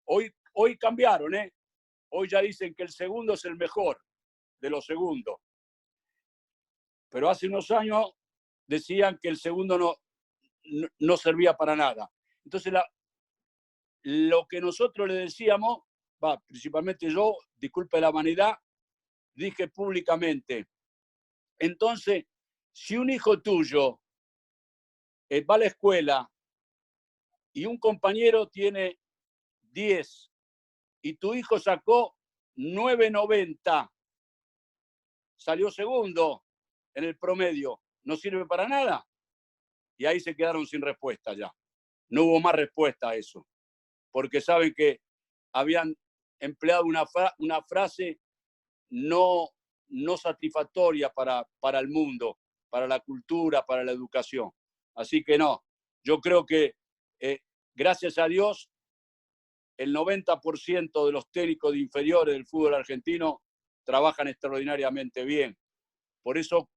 hoy cambiaron, hoy ya dicen que el segundo es el mejor de los segundos. Pero hace unos años decían que el segundo no servía para nada. Entonces, lo que nosotros le decíamos, principalmente yo, disculpe la vanidad, dije públicamente, entonces, si un hijo tuyo va a la escuela y un compañero tiene 10 y tu hijo sacó 9.90, salió segundo en el promedio, ¿no sirve para nada? Y ahí se quedaron sin respuesta ya. No hubo más respuesta a eso, porque saben que habían empleado una frase no satisfactoria para el mundo, para la cultura, para la educación. Así que no, yo creo que gracias a Dios el 90% de los técnicos de inferiores del fútbol argentino trabajan extraordinariamente bien. Por eso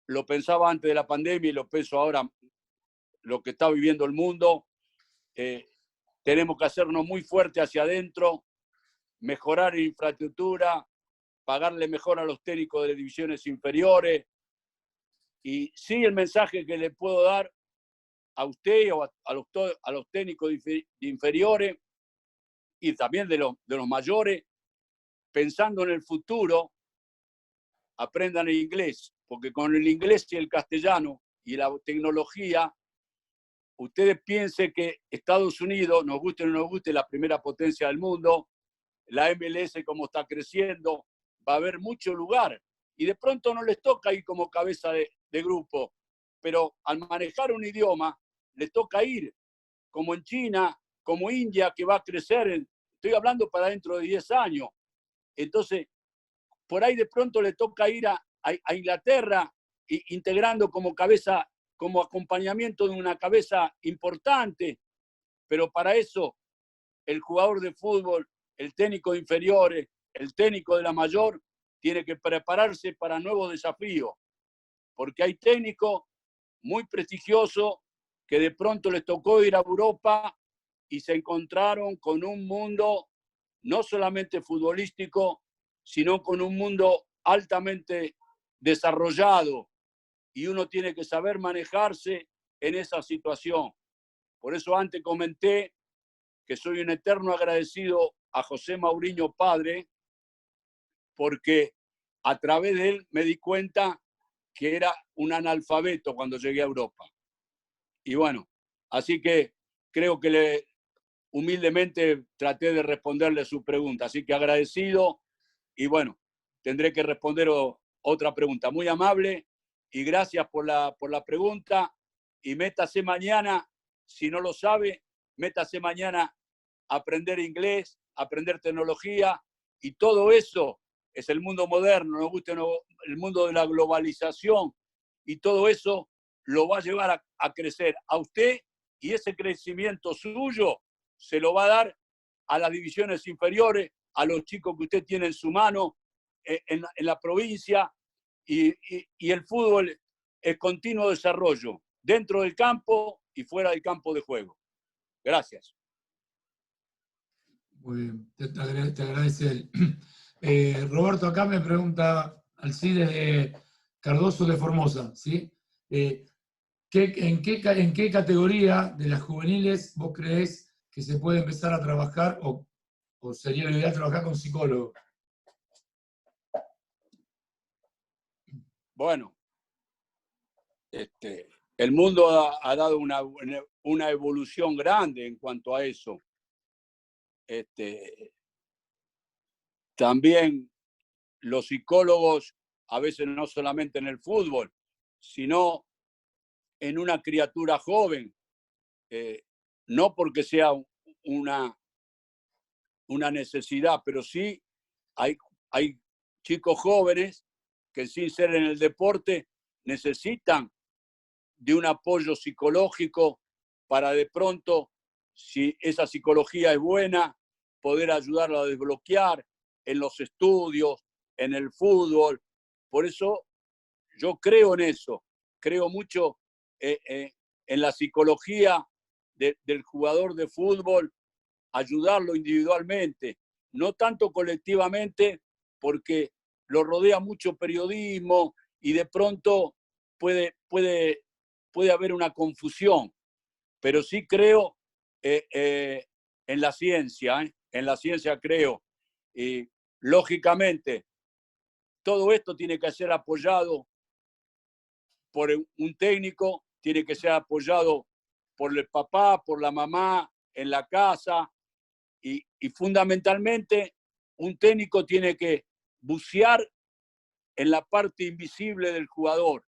lo pensaba antes de la pandemia y lo pienso ahora, lo que está viviendo el mundo, tenemos que hacernos muy fuertes hacia adentro, mejorar la infraestructura, pagarle mejor a los técnicos de divisiones inferiores. Y sí, el mensaje que le puedo dar a usted o a los técnicos de inferiores y también de los mayores, pensando en el futuro, aprendan el inglés, porque con el inglés y el castellano y la tecnología, ustedes piensen que Estados Unidos, nos guste o no nos guste, la primera potencia del mundo, la MLS como está creciendo, va a haber mucho lugar. Y de pronto no les toca ir como cabeza de grupo, pero al manejar un idioma, les toca ir, como en China, como India, que va a crecer, estoy hablando para dentro de 10 años. Entonces, por ahí de pronto le toca ir a Inglaterra, integrando como cabeza, como acompañamiento de una cabeza importante, pero para eso el jugador de fútbol, el técnico de inferiores, el técnico de la mayor, tiene que prepararse para nuevos desafíos, porque hay técnicos muy prestigiosos que de pronto les tocó ir a Europa y se encontraron con un mundo no solamente futbolístico, sino con un mundo altamente desarrollado, y uno tiene que saber manejarse en esa situación. Por eso antes comenté que soy un eterno agradecido a José Mourinho padre, porque a través de él me di cuenta que era un analfabeto cuando llegué a Europa. Y bueno, así que creo que humildemente traté de responderle su pregunta. Así que agradecido y bueno, tendré que responder otra pregunta. Muy amable y gracias por la pregunta. Y métase mañana, si no lo sabe, métase mañana a aprender inglés, a aprender tecnología y todo eso es el mundo moderno, nos gusta el mundo de la globalización y todo eso lo va a llevar a crecer a usted y ese crecimiento suyo se lo va a dar a las divisiones inferiores, a los chicos que usted tiene en su mano en la provincia y el fútbol es continuo desarrollo dentro del campo y fuera del campo de juego. Gracias. Muy bien, te agradece él. Roberto, acá me pregunta Alcides de Cardoso de Formosa, ¿sí? ¿En qué categoría de las juveniles vos creés que se puede empezar a trabajar o sería lo ideal trabajar con psicólogo? Bueno, el mundo ha dado una evolución grande en cuanto a eso. También los psicólogos, a veces no solamente en el fútbol, sino en una criatura joven, no porque sea una necesidad, pero sí hay chicos jóvenes que sin ser en el deporte necesitan de un apoyo psicológico para de pronto, si esa psicología es buena, poder ayudarlo a desbloquear en los estudios, en el fútbol. Por eso yo creo en eso, creo mucho en la psicología del jugador de fútbol, ayudarlo individualmente, no tanto colectivamente, porque lo rodea mucho periodismo y de pronto puede haber una confusión, pero sí creo en la ciencia, en la ciencia creo. Y lógicamente, todo esto tiene que ser apoyado por un técnico, tiene que ser apoyado por el papá, por la mamá, en la casa, y fundamentalmente un técnico tiene que bucear en la parte invisible del jugador,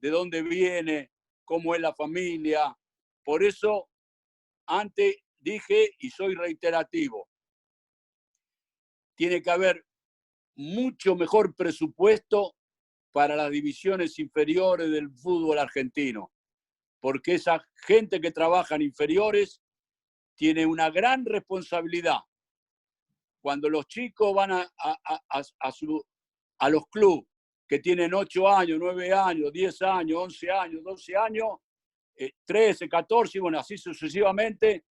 de dónde viene, cómo es la familia. Por eso, antes dije, y soy reiterativo, tiene que haber mucho mejor presupuesto para las divisiones inferiores del fútbol argentino, porque esa gente que trabaja en inferiores tiene una gran responsabilidad. Cuando los chicos van a los clubes que tienen 8 años, 9 años, 10 años, 11 años, 12 años, 13, 14, y bueno, así sucesivamente,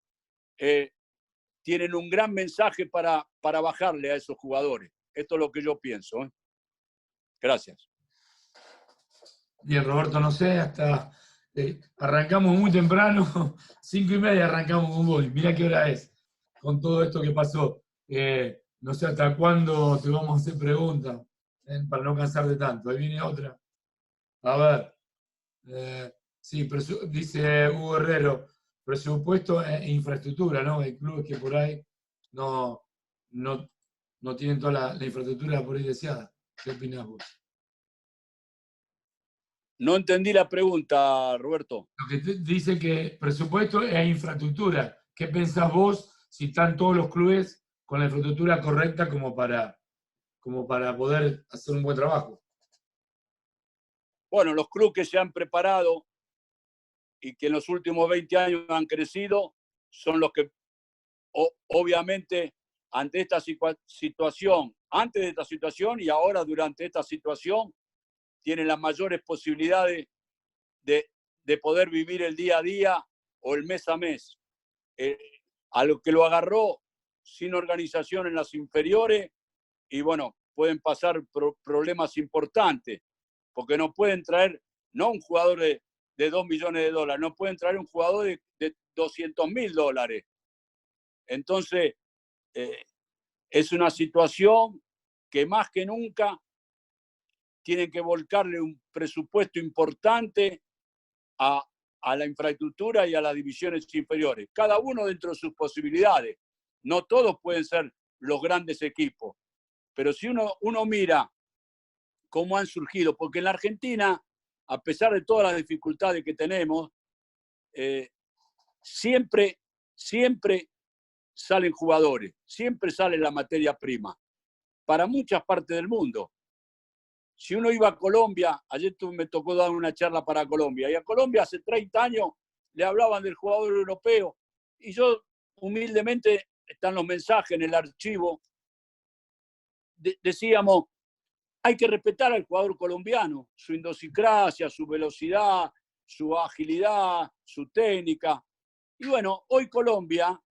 tienen un gran mensaje para bajarle a esos jugadores. Esto es lo que yo pienso. Gracias. Bien, Roberto, no sé, hasta arrancamos muy temprano, 5:30 arrancamos con vos. Mirá qué hora es, con todo esto que pasó. No sé hasta cuándo te vamos a hacer preguntas, para no cansar de tanto. Ahí viene otra. A ver. Sí, dice Hugo Herrero, presupuesto e infraestructura, ¿no? Hay clubes que por ahí no tienen toda la infraestructura por ahí deseada. ¿Qué opinás vos? No entendí la pregunta, Roberto. Lo que dice que presupuesto e infraestructura. ¿Qué pensás vos si están todos los clubes con la infraestructura correcta como para poder hacer un buen trabajo? Bueno, los clubes que se han preparado y que en los últimos 20 años han crecido son los que obviamente ante esta situación, antes de esta situación y ahora durante esta situación, tienen las mayores posibilidades de poder vivir el día a día o el mes a mes. A lo que lo agarró sin organización en las inferiores y bueno, pueden pasar problemas importantes, porque no pueden traer, no un jugador de $2 millones, no pueden traer un jugador de $200.000. Entonces, es una situación que más que nunca tienen que volcarle un presupuesto importante a la infraestructura y a las divisiones inferiores, cada uno dentro de sus posibilidades. No todos pueden ser los grandes equipos, pero si uno mira cómo han surgido, porque en la Argentina, a pesar de todas las dificultades que tenemos, siempre salen jugadores, siempre sale la materia prima, para muchas partes del mundo. Si uno iba a Colombia, ayer me tocó dar una charla para Colombia, y a Colombia hace 30 años le hablaban del jugador europeo, y yo humildemente, están los mensajes en el archivo, decíamos, hay que respetar al jugador colombiano, su idiosincrasia, su velocidad, su agilidad, su técnica. Y bueno, hoy Colombia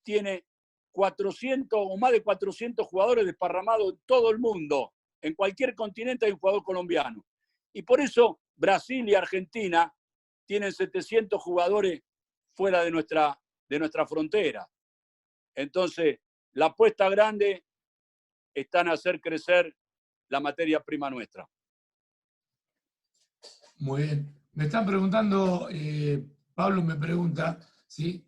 tiene 400 o más de 400 jugadores desparramados en todo el mundo. En cualquier continente hay un jugador colombiano. Y por eso Brasil y Argentina tienen 700 jugadores fuera de nuestra frontera. Entonces, la apuesta grande está en hacer crecer la materia prima nuestra. Muy bien. Me están preguntando, Pablo me pregunta, ¿sí?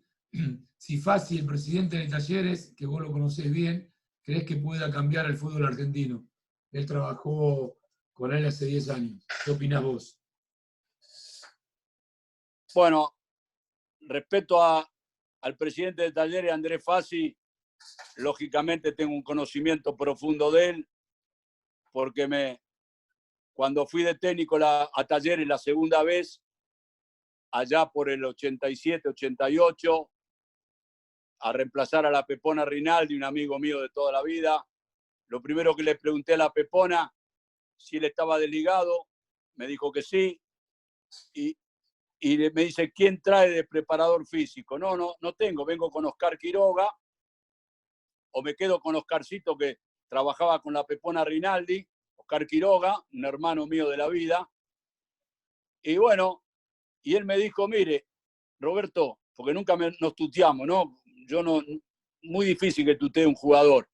Si Fassi, el presidente de Talleres, que vos lo conocés bien, ¿crees que pueda cambiar el fútbol argentino? Él trabajó con él hace 10 años. ¿Qué opinás vos? Bueno, respecto al presidente de Talleres, Andrés Fassi, lógicamente tengo un conocimiento profundo de él, porque cuando fui de técnico a Talleres la segunda vez, allá por el 87, 88, a reemplazar a la Pepona Rinaldi, un amigo mío de toda la vida, lo primero que le pregunté a la Pepona si él estaba desligado, me dijo que sí, y me dice, ¿quién trae de preparador físico? No tengo, vengo con Oscar Quiroga, o me quedo con Oscarcito, que trabajaba con la Pepona Rinaldi, Oscar Quiroga, un hermano mío de la vida. Y bueno, y él me dijo, mire, Roberto, porque nunca nos tuteamos, ¿no? Yo no, muy difícil que tutee un jugador.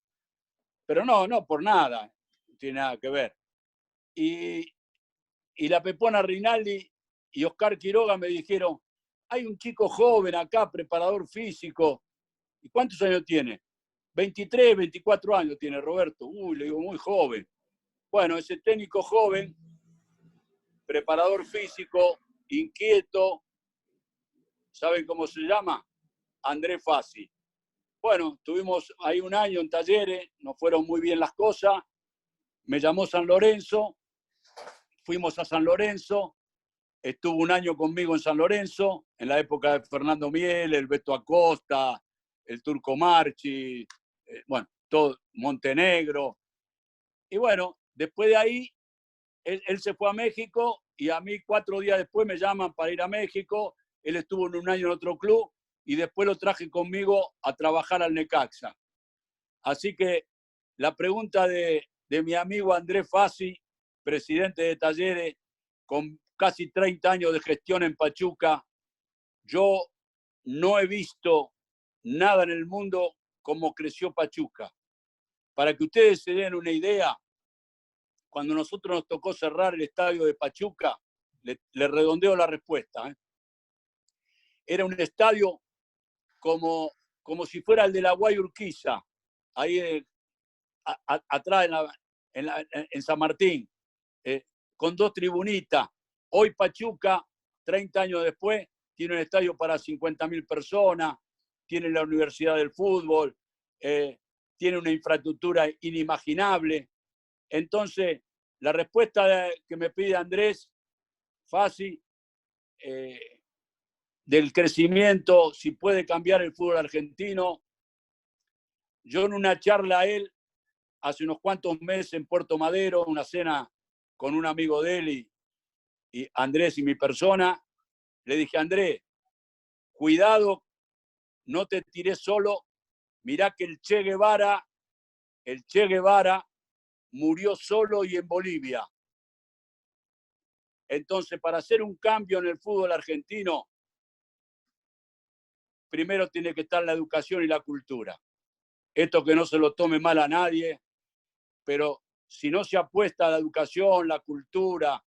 Pero no por nada, no tiene nada que ver. Y la Pepona Rinaldi y Oscar Quiroga me dijeron, hay un chico joven acá, preparador físico. ¿Y cuántos años tiene? 23, 24 años tiene Roberto. Uy, le digo, muy joven. Bueno, ese técnico joven, preparador físico, inquieto, ¿saben cómo se llama? Andrés Fassi. Bueno, estuvimos ahí un año en Talleres, nos fueron muy bien las cosas. Me llamó San Lorenzo, fuimos a San Lorenzo, estuvo un año conmigo en San Lorenzo, en la época de Fernando Miel, el Beto Acosta, el Turco Marchi, bueno, todo, Montenegro. Y bueno, después de ahí, él se fue a México y a mí 4 días después me llaman para ir a México. Él estuvo en un año en otro club y después lo traje conmigo a trabajar al Necaxa. Así que la pregunta de mi amigo Andrés Fassi, presidente de Talleres, con casi 30 años de gestión en Pachuca, yo no he visto nada en el mundo como creció Pachuca. Para que ustedes se den una idea, cuando nosotros nos tocó cerrar el estadio de Pachuca, le redondeo la respuesta, era un estadio como si fuera el de la Guay Urquiza, ahí atrás en San Martín, con 2 tribunitas. Hoy Pachuca, 30 años después, tiene un estadio para 50.000 personas, tiene la Universidad del Fútbol, tiene una infraestructura inimaginable. Entonces, la respuesta que me pide Andrés Fassi, del crecimiento, si puede cambiar el fútbol argentino, yo en una charla a él, hace unos cuantos meses en Puerto Madero, una cena con un amigo de él y Andrés y mi persona, le dije, Andrés, cuidado, no te tires solo, mirá que el Che Guevara murió solo y en Bolivia. Entonces, para hacer un cambio en el fútbol argentino, primero tiene que estar la educación y la cultura. Esto que no se lo tome mal a nadie, pero si no se apuesta a la educación, la cultura,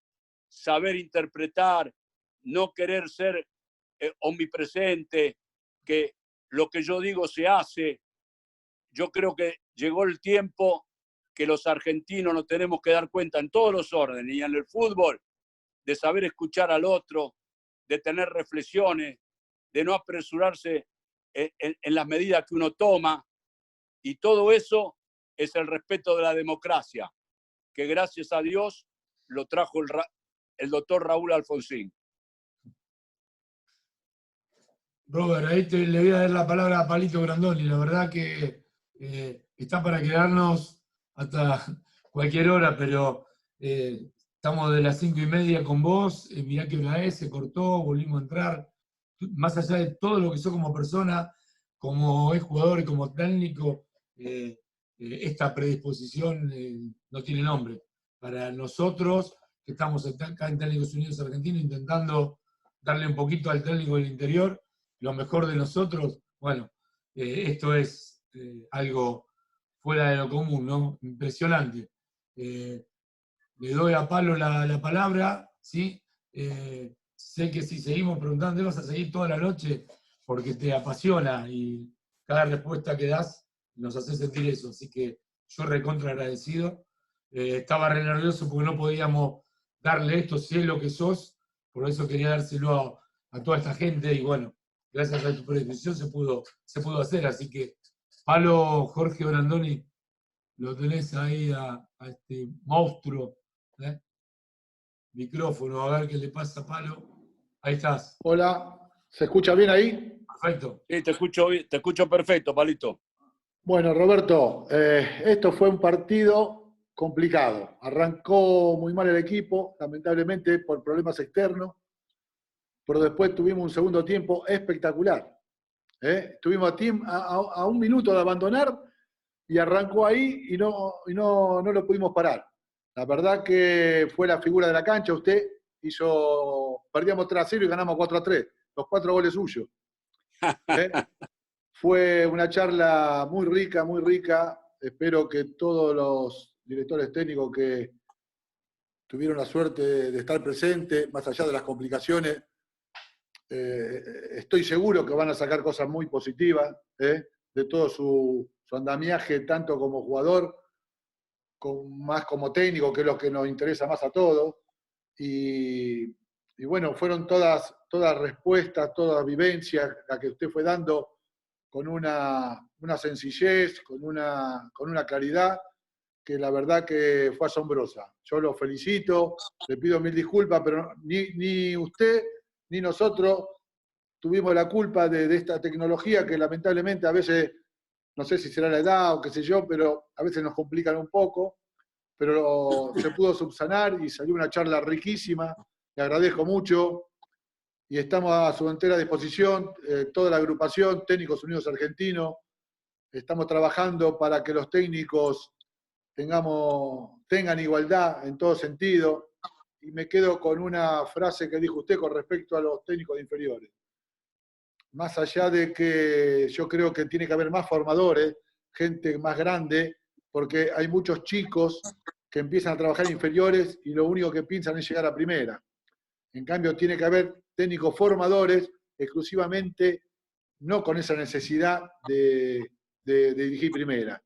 saber interpretar, no querer ser omnipresente, que lo que yo digo se hace, yo creo que llegó el tiempo que los argentinos nos tenemos que dar cuenta en todos los órdenes y en el fútbol, de saber escuchar al otro, de tener reflexiones, de no apresurarse en las medidas que uno toma. Y todo eso es el respeto de la democracia, que gracias a Dios lo trajo el doctor Raúl Alfonsín. Robert, ahí le voy a dar la palabra a Palito Grandoni. La verdad que está para quedarnos hasta cualquier hora, pero estamos de las 5:30 con vos. Mirá qué hora es, se cortó, volvimos a entrar. Más allá de todo lo que sos como persona, como es jugador y como técnico, esta predisposición no tiene nombre. Para nosotros, que estamos acá en Técnicos Unidos Argentinos, intentando darle un poquito al técnico del interior, lo mejor de nosotros, bueno, esto es algo fuera de lo común, ¿no? Impresionante. Le doy a Pablo la palabra, ¿sí? Sé que si seguimos preguntando, vas a seguir toda la noche porque te apasiona y cada respuesta que das nos hace sentir eso, así que yo recontra agradecido. Estaba re nervioso porque no podíamos darle esto, si es lo que sos, por eso quería dárselo a toda esta gente y bueno, gracias a tu predisposición se pudo hacer, así que Pablo Jorge Brandoni, lo tenés ahí a este monstruo, ¿eh? Micrófono, a ver qué le pasa a Pablo. Ahí estás. Hola, ¿se escucha bien ahí? Perfecto. Sí, te escucho perfecto, Palito. Bueno, Roberto, esto fue un partido complicado. Arrancó muy mal el equipo, lamentablemente por problemas externos, pero después tuvimos un segundo tiempo espectacular. Estuvimos a un minuto de abandonar y arrancó ahí y no lo pudimos parar. La verdad que fue la figura de la cancha. Usted perdíamos 3-0 y ganamos 4-3. Los 4 goles suyos. Fue una charla muy rica, muy rica. Espero que todos los directores técnicos que tuvieron la suerte de estar presentes, más allá de las complicaciones, estoy seguro que van a sacar cosas muy positivas de todo su andamiaje, tanto como jugador, más como técnico, que es lo que nos interesa más a todos. Y bueno, fueron todas respuestas, toda vivencia la que usted fue dando con una sencillez, con una claridad que la verdad que fue asombrosa. Yo lo felicito, le pido mil disculpas, pero ni usted ni nosotros tuvimos la culpa de esta tecnología que lamentablemente a veces, no sé si será la edad o qué sé yo, pero a veces nos complican un poco, pero se pudo subsanar y salió una charla riquísima. Le agradezco mucho y estamos a su entera disposición, toda la agrupación, Técnicos Unidos Argentinos. Estamos trabajando para que los técnicos tengan igualdad en todo sentido. Y me quedo con una frase que dijo usted con respecto a los técnicos de inferiores. Más allá de que yo creo que tiene que haber más formadores, gente más grande, porque hay muchos chicos que empiezan a trabajar en inferiores y lo único que piensan es llegar a primera. En cambio, tiene que haber técnicos formadores exclusivamente, no con esa necesidad de dirigir primera,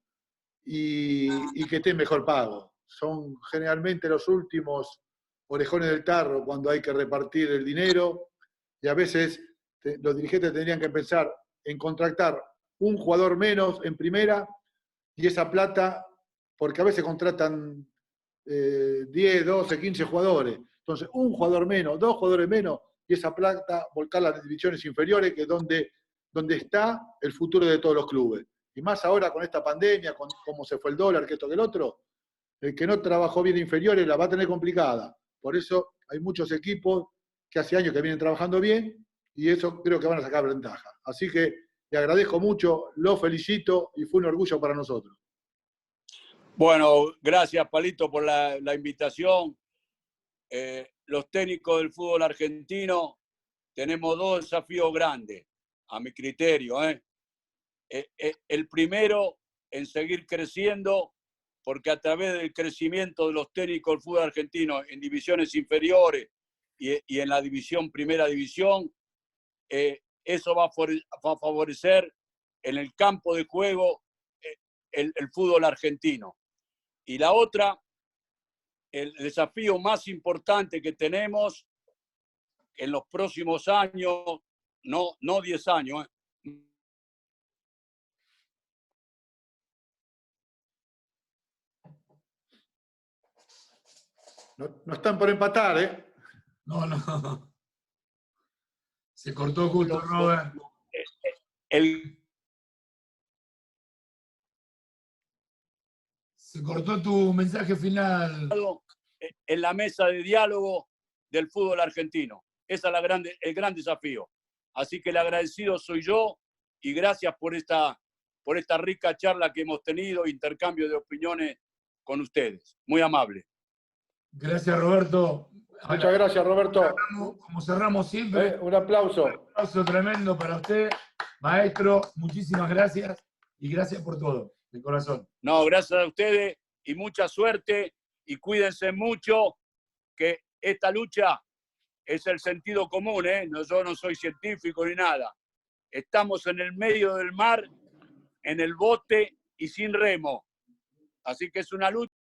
y que estén mejor pagos. Son generalmente los últimos orejones del tarro cuando hay que repartir el dinero, y a veces los dirigentes tendrían que pensar en contratar un jugador menos en primera, y esa plata, porque a veces contratan 10, 12, 15 jugadores. Entonces, un jugador menos, 2 jugadores menos, y esa plata volcarla a las divisiones inferiores, que es donde está el futuro de todos los clubes. Y más ahora con esta pandemia, con cómo se fue el dólar, que esto que el otro, el que no trabajó bien inferiores la va a tener complicada. Por eso hay muchos equipos que hace años que vienen trabajando bien, y eso creo que van a sacar ventaja. Así que le agradezco mucho, lo felicito, y fue un orgullo para nosotros. Bueno, gracias, Palito, por la invitación. Los técnicos del fútbol argentino tenemos 2 desafíos grandes, a mi criterio. El primero, en seguir creciendo, porque a través del crecimiento de los técnicos del fútbol argentino en divisiones inferiores y en la primera división, eso va a favorecer en el campo de juego el fútbol argentino. Y la otra, el desafío más importante que tenemos en los próximos años, no 10 años. No están por empatar, ¿eh? No. Se cortó justo, Robert. Se cortó tu mensaje final. En la mesa de diálogo del fútbol argentino. Ese es el gran desafío. Así que el agradecido soy yo y gracias por esta rica charla que hemos tenido, intercambio de opiniones con ustedes. Muy amable. Gracias, Roberto. Muchas gracias, Roberto. Como cerramos siempre. Un aplauso. Un aplauso tremendo para usted, maestro. Muchísimas gracias y gracias por todo, de corazón. No, gracias a ustedes y mucha suerte y cuídense mucho, que esta lucha es el sentido común, ¿eh? Yo no soy científico ni nada. Estamos en el medio del mar, en el bote y sin remo. Así que es una lucha.